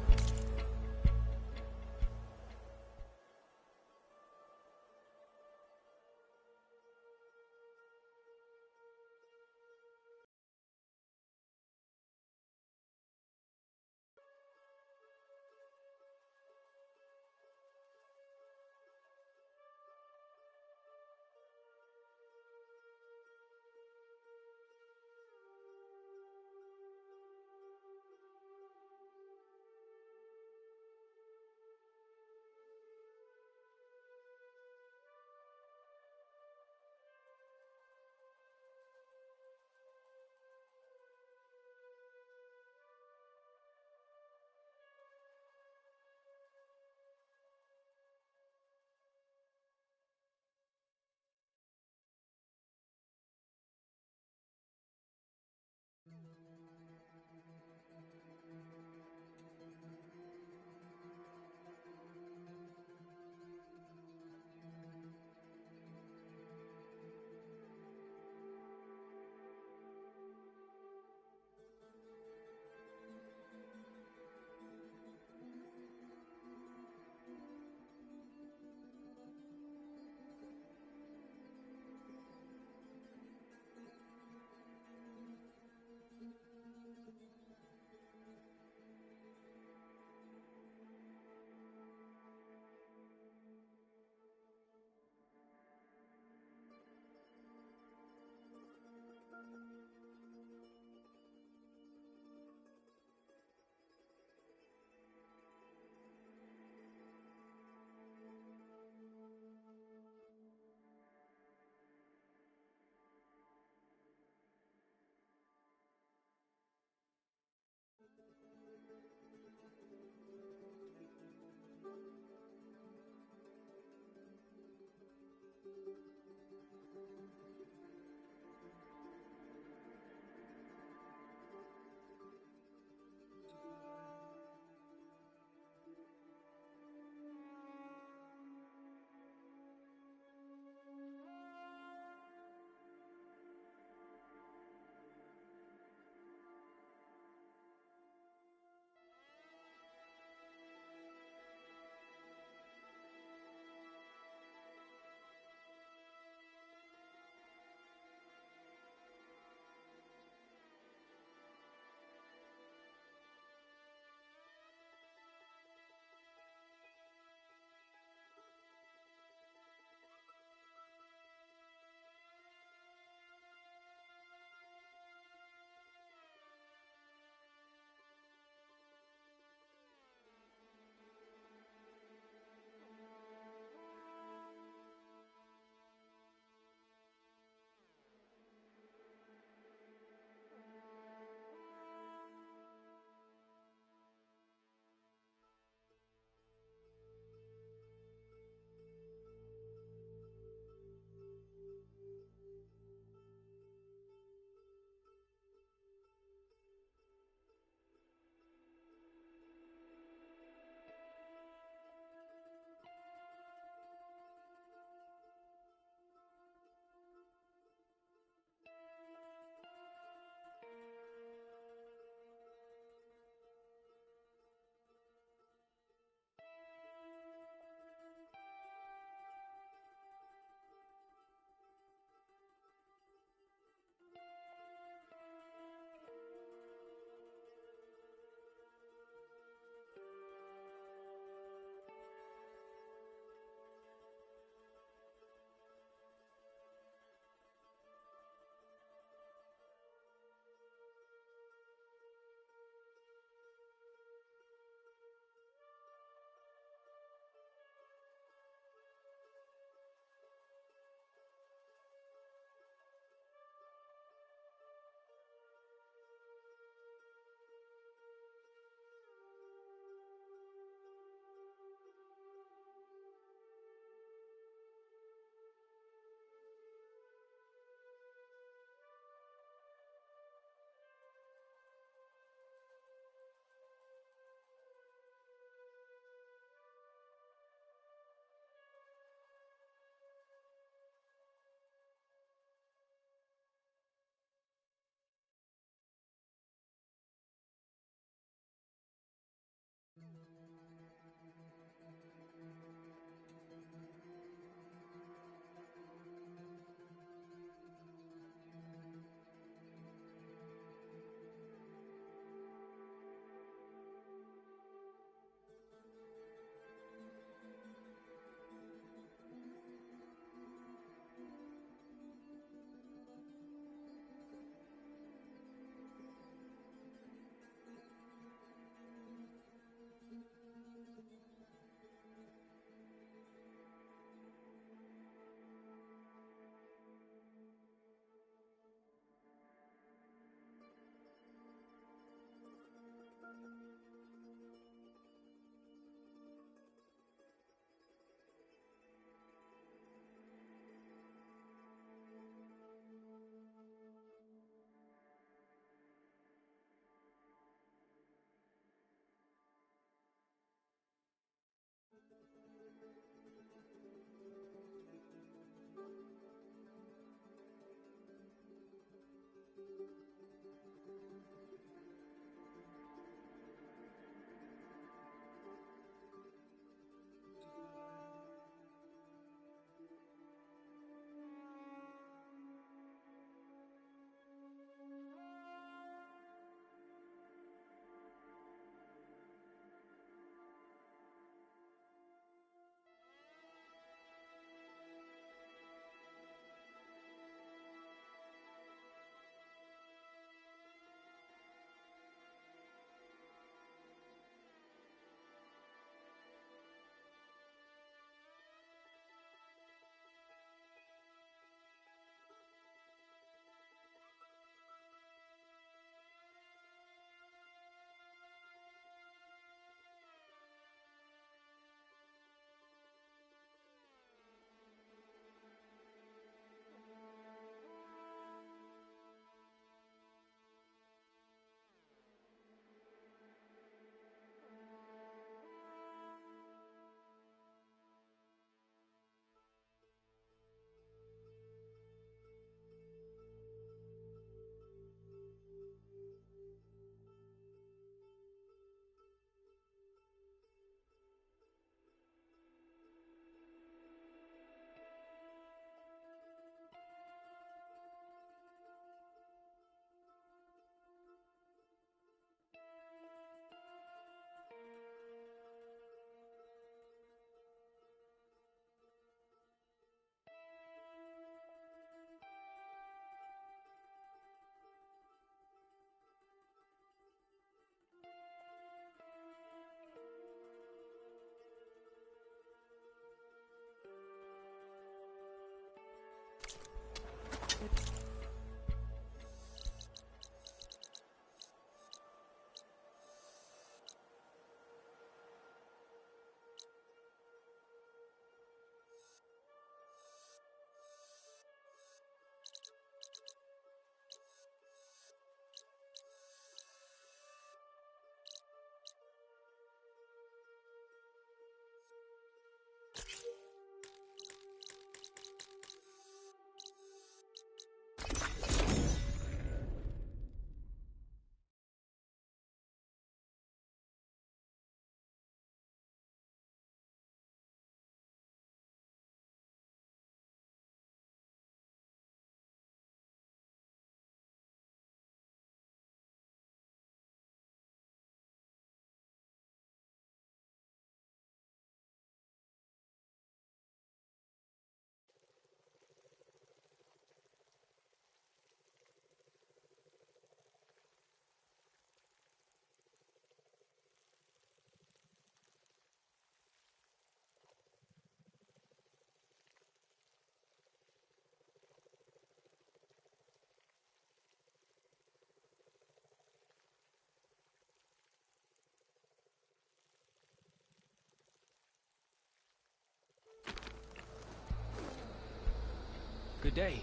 Good day.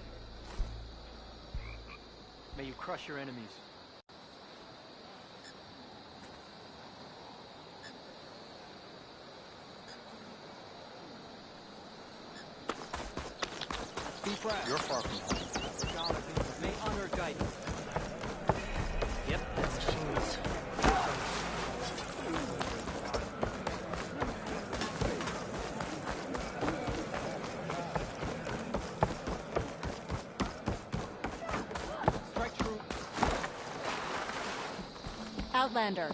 May you crush your enemies. Be proud. You're far from home. May honor guide you. Yep, that's cheese. Strike true. Outlander.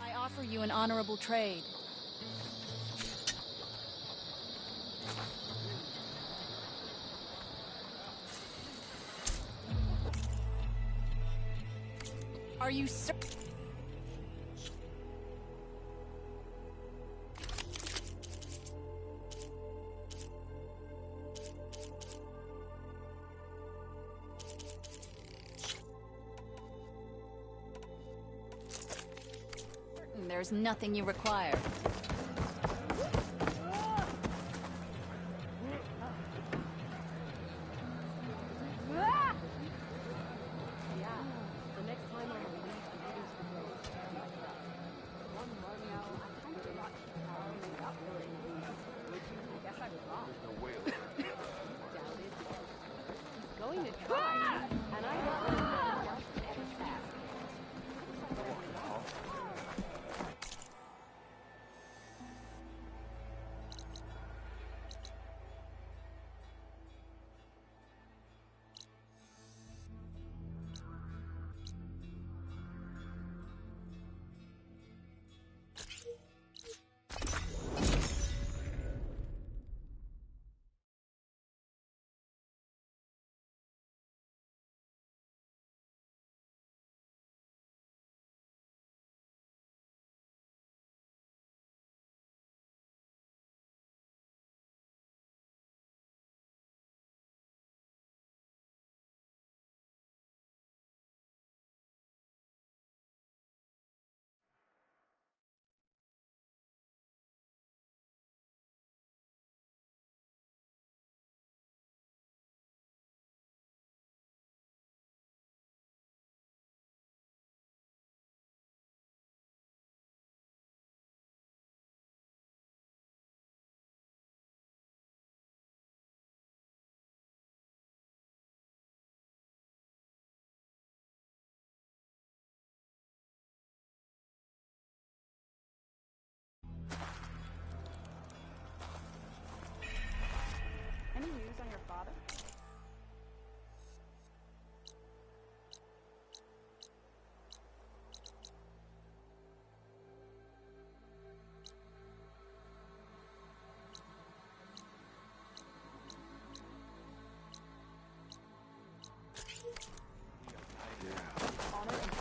I offer you an honorable trade. Are you certain? There's nothing you require. Going to try, and I don't know what else to ever ask. her father?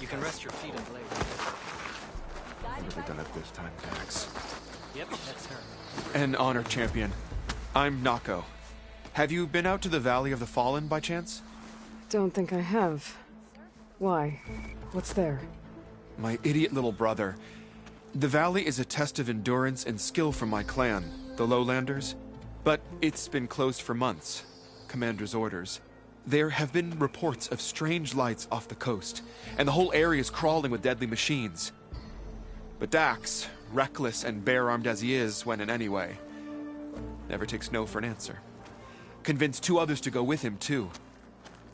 You can rest your feet and blade. Never done it this time, Dax. Yep, that's her. An honor, champion. I'm Nako. Have you been out to the Valley of the Fallen by chance? Don't think I have. Why? What's there? My idiot little brother. The valley is a test of endurance and skill from my clan, the Lowlanders. But it's been closed for months. Commander's orders. There have been reports of strange lights off the coast, and the whole area is crawling with deadly machines. But Dax, reckless and bare-armed as he is when in any way, never takes no for an answer. Convinced 2 others to go with him, too.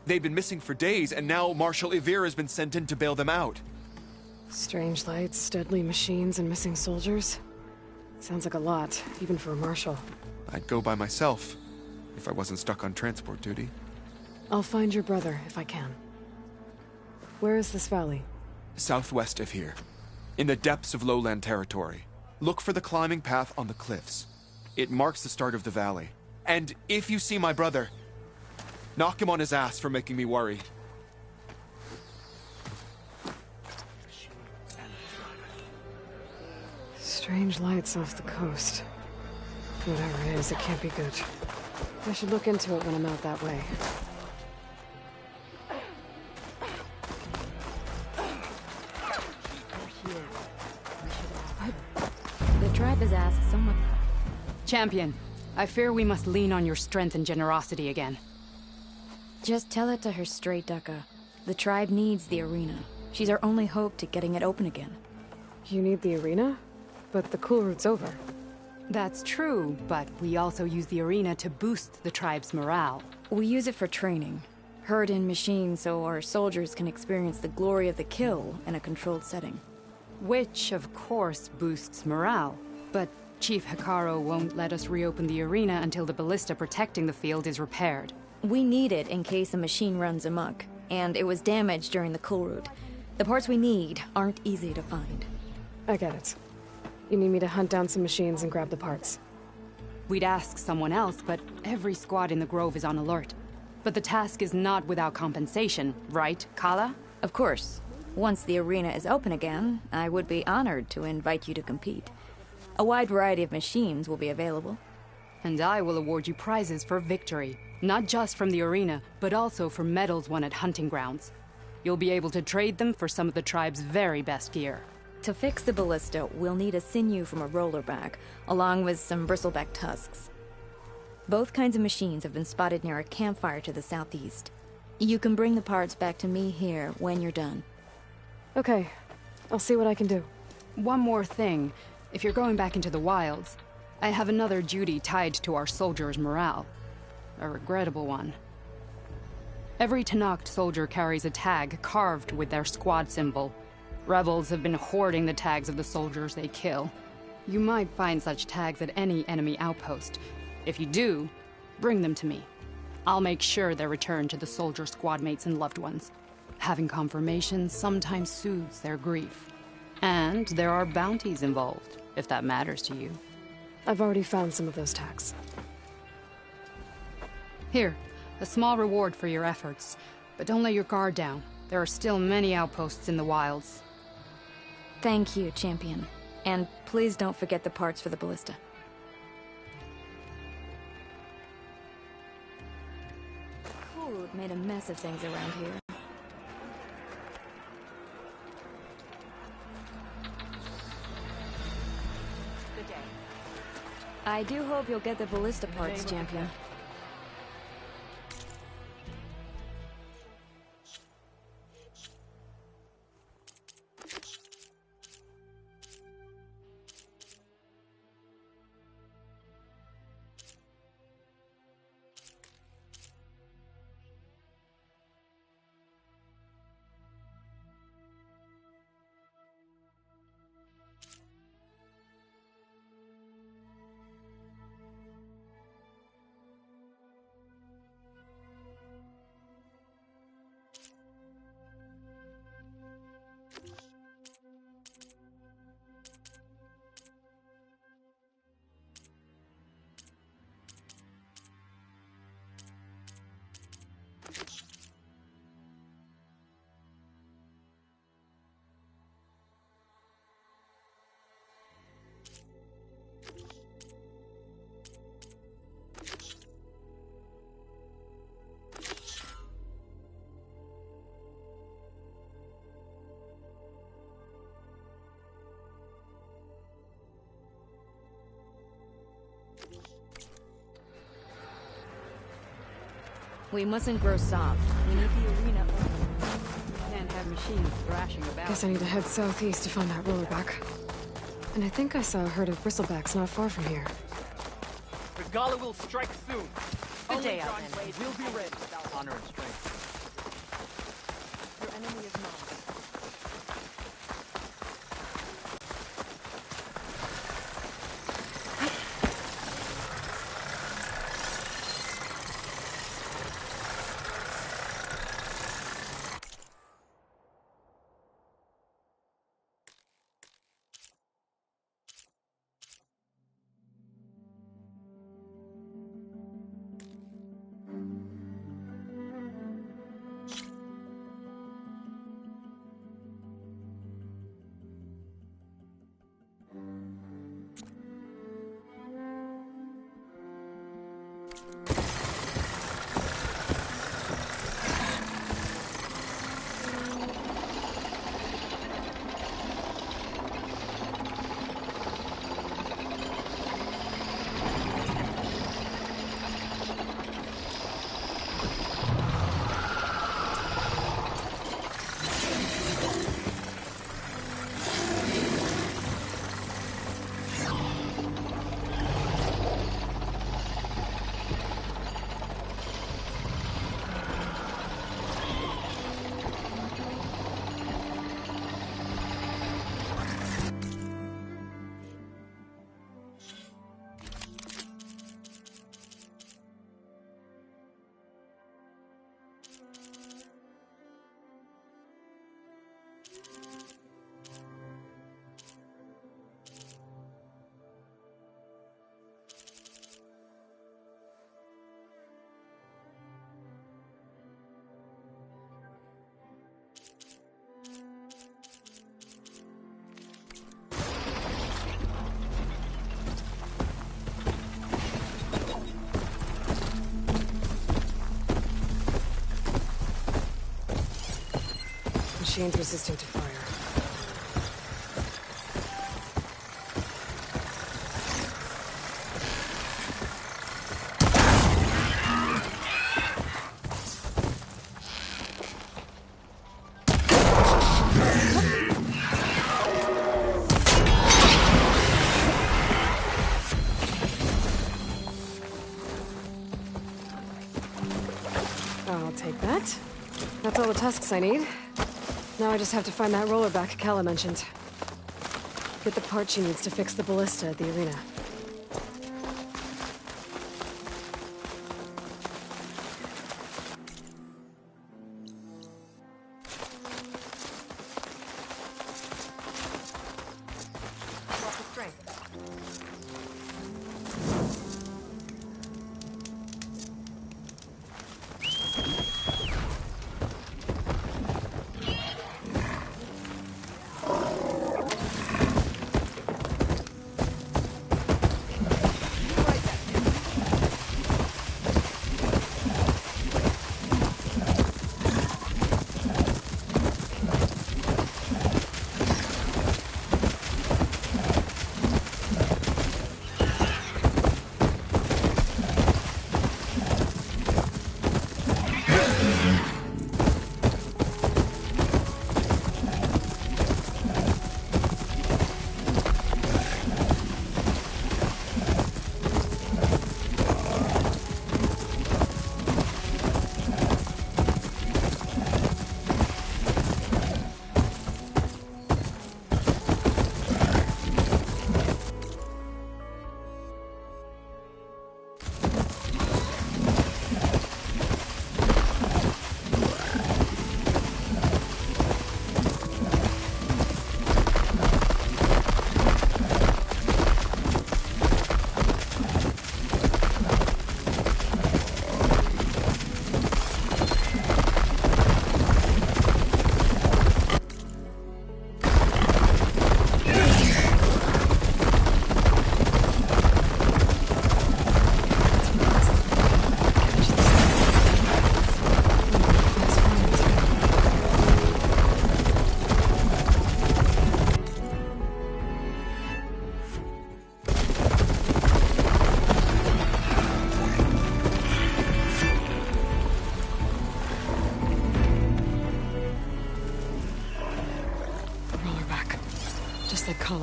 They've been missing for days, and now Marshal Ivir has been sent in to bail them out. Strange lights, deadly machines, and missing soldiers? Sounds like a lot, even for a marshal. I'd go by myself, if I wasn't stuck on transport duty. I'll find your brother, if I can. Where is this valley? Southwest of here. In the depths of lowland territory. Look for the climbing path on the cliffs. It marks the start of the valley. And if you see my brother, knock him on his ass for making me worry. Strange lights off the coast. Whatever it is, it can't be good. I should look into it when I'm out that way. The tribe has asked someone... Champion, I fear we must lean on your strength and generosity again. Just tell it to her straight, Ducka. The tribe needs the arena. She's our only hope to getting it open again. You need the arena? But the cool route's over. That's true, but we also use the arena to boost the tribe's morale. We use it for training. Herd in machines so our soldiers can experience the glory of the kill in a controlled setting. Which, of course, boosts morale. But Chief Hekarro won't let us reopen the arena until the ballista protecting the field is repaired. We need it in case a machine runs amok, and it was damaged during the cool route. The parts we need aren't easy to find. I get it. You need me to hunt down some machines and grab the parts. We'd ask someone else, but every squad in the Grove is on alert. But the task is not without compensation, right, Kala? Of course. Once the arena is open again, I would be honored to invite you to compete. A wide variety of machines will be available. And I will award you prizes for victory. Not just from the arena, but also for medals won at hunting grounds. You'll be able to trade them for some of the tribe's very best gear. To fix the ballista, we'll need a sinew from a rollerback, along with some bristleback tusks. Both kinds of machines have been spotted near a campfire to the southeast. You can bring the parts back to me here when you're done. Okay. I'll see what I can do. One more thing. If you're going back into the wilds, I have another duty tied to our soldiers' morale. A regrettable one. Every Tenakth soldier carries a tag carved with their squad symbol. Rebels have been hoarding the tags of the soldiers they kill. You might find such tags at any enemy outpost. If you do, bring them to me. I'll make sure they're returned to the soldier squad mates and loved ones. Having confirmation sometimes soothes their grief. And there are bounties involved, if that matters to you. I've already found some of those tags. Here, a small reward for your efforts. But don't let your guard down. There are still many outposts in the wilds. Thank you, Champion. And please don't forget the parts for the ballista. Cool made a mess of things around here. Good day. I do hope you'll get the ballista parts, Champion. We mustn't grow soft. We need the arena open. Can't have machines thrashing about. Guess I need to head southeast to find that rollerback. And I think I saw a herd of bristlebacks not far from here. Regala will strike soon. Good day, John Outlander. Blade will be ready. Honor and strength. Your enemy is mine. Machines resistant to fire. I'll take that. That's all the tusks I need. Now I just have to find that rollerback Kala mentioned. Get the part she needs to fix the ballista at the arena. Lots of strength.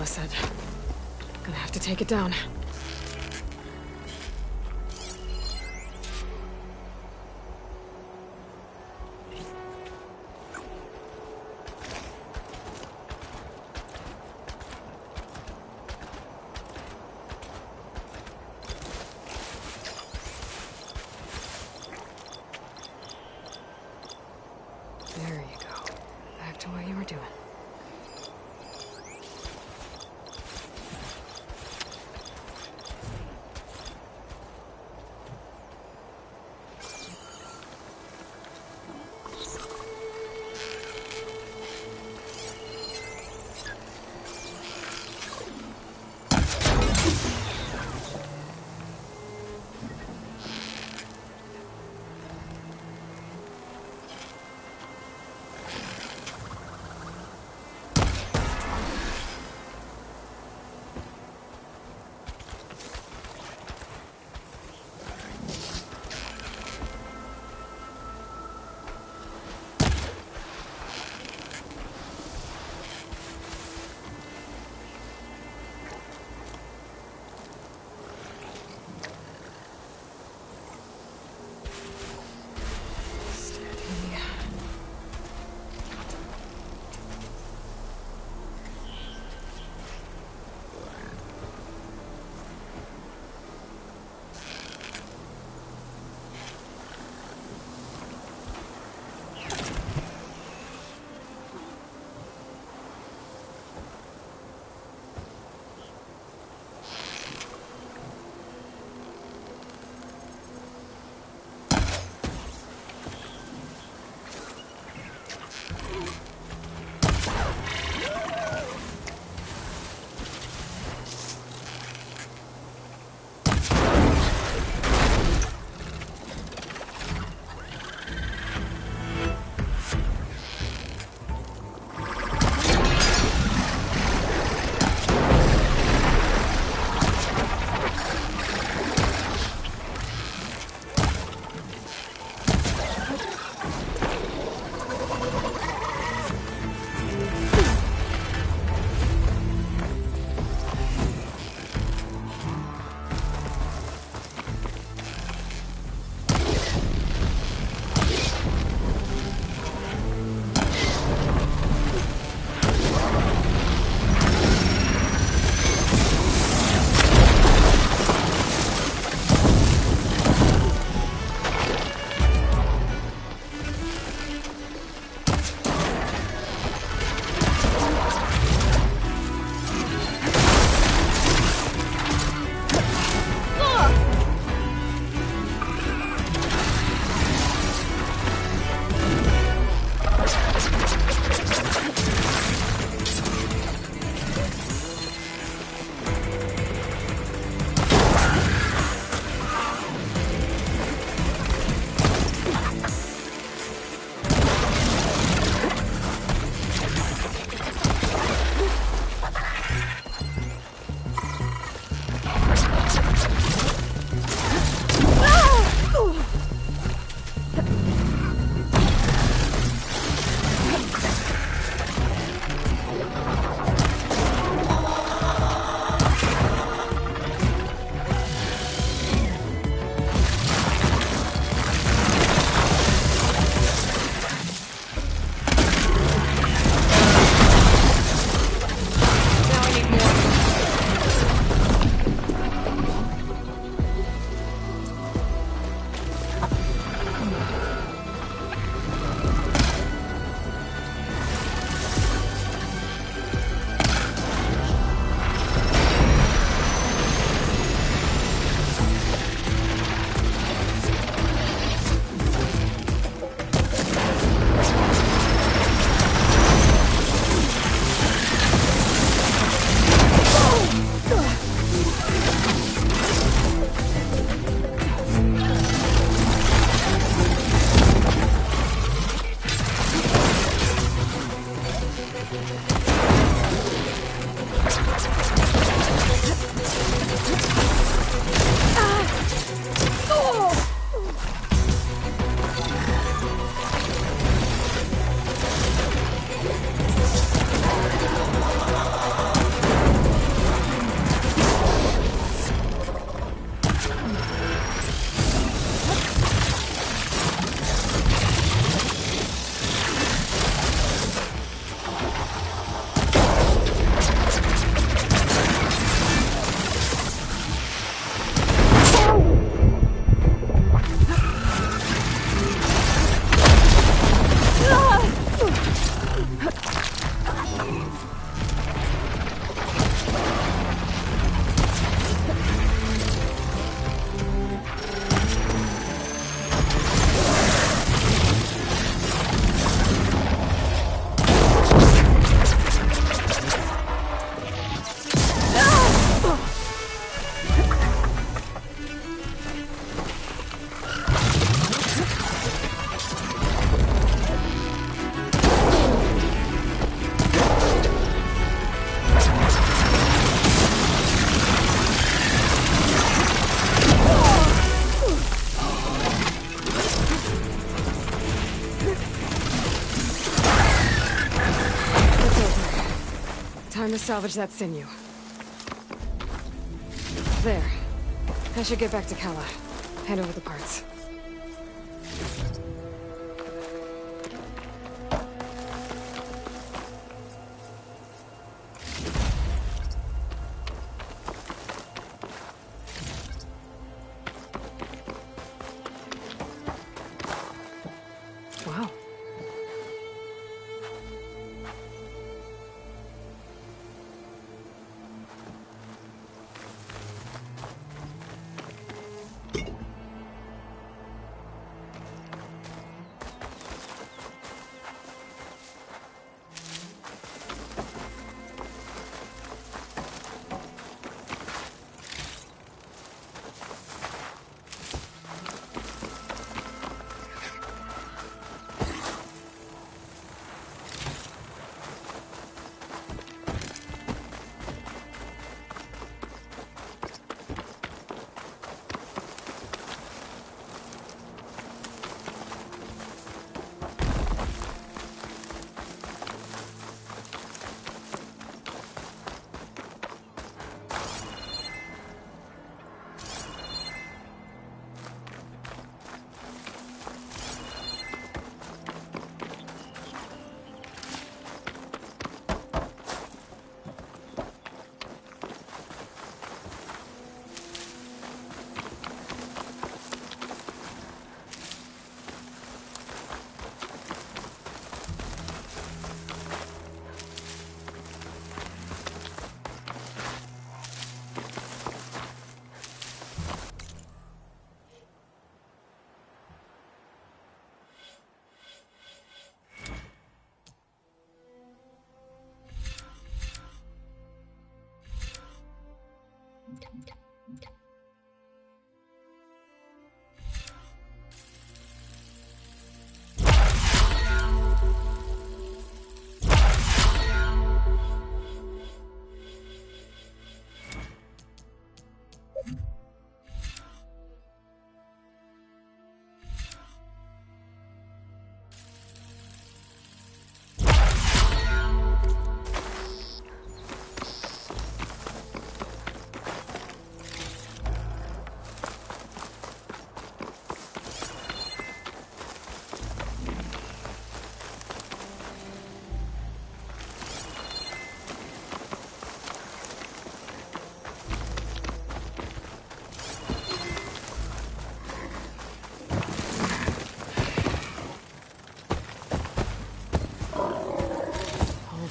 Gala said. Gonna have to take it down. There you go. Back to what you were doing. salvage that sinew. There. I should get back to Kala. Hand over the parts. Wow.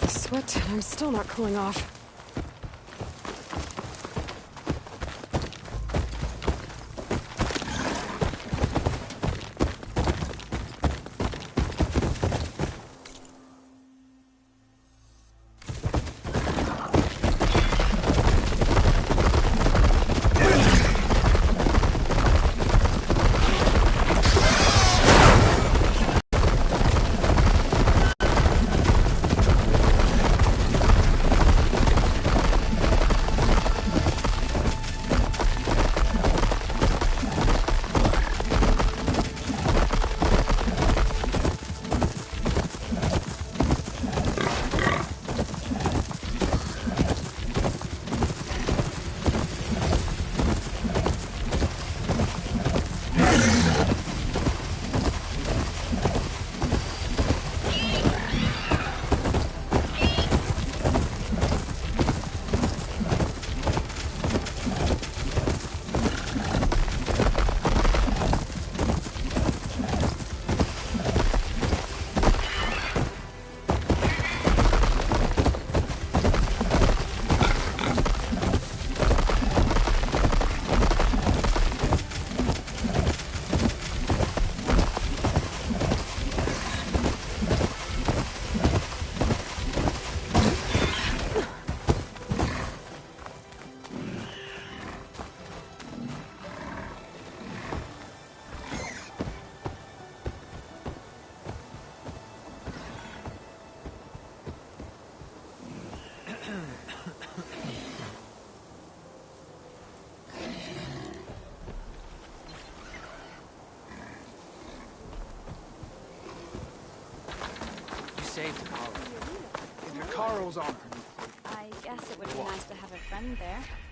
Sweat, I'm still not cooling off. Saved Kara. In Hikaru's honor. I guess Would be nice to have a friend there.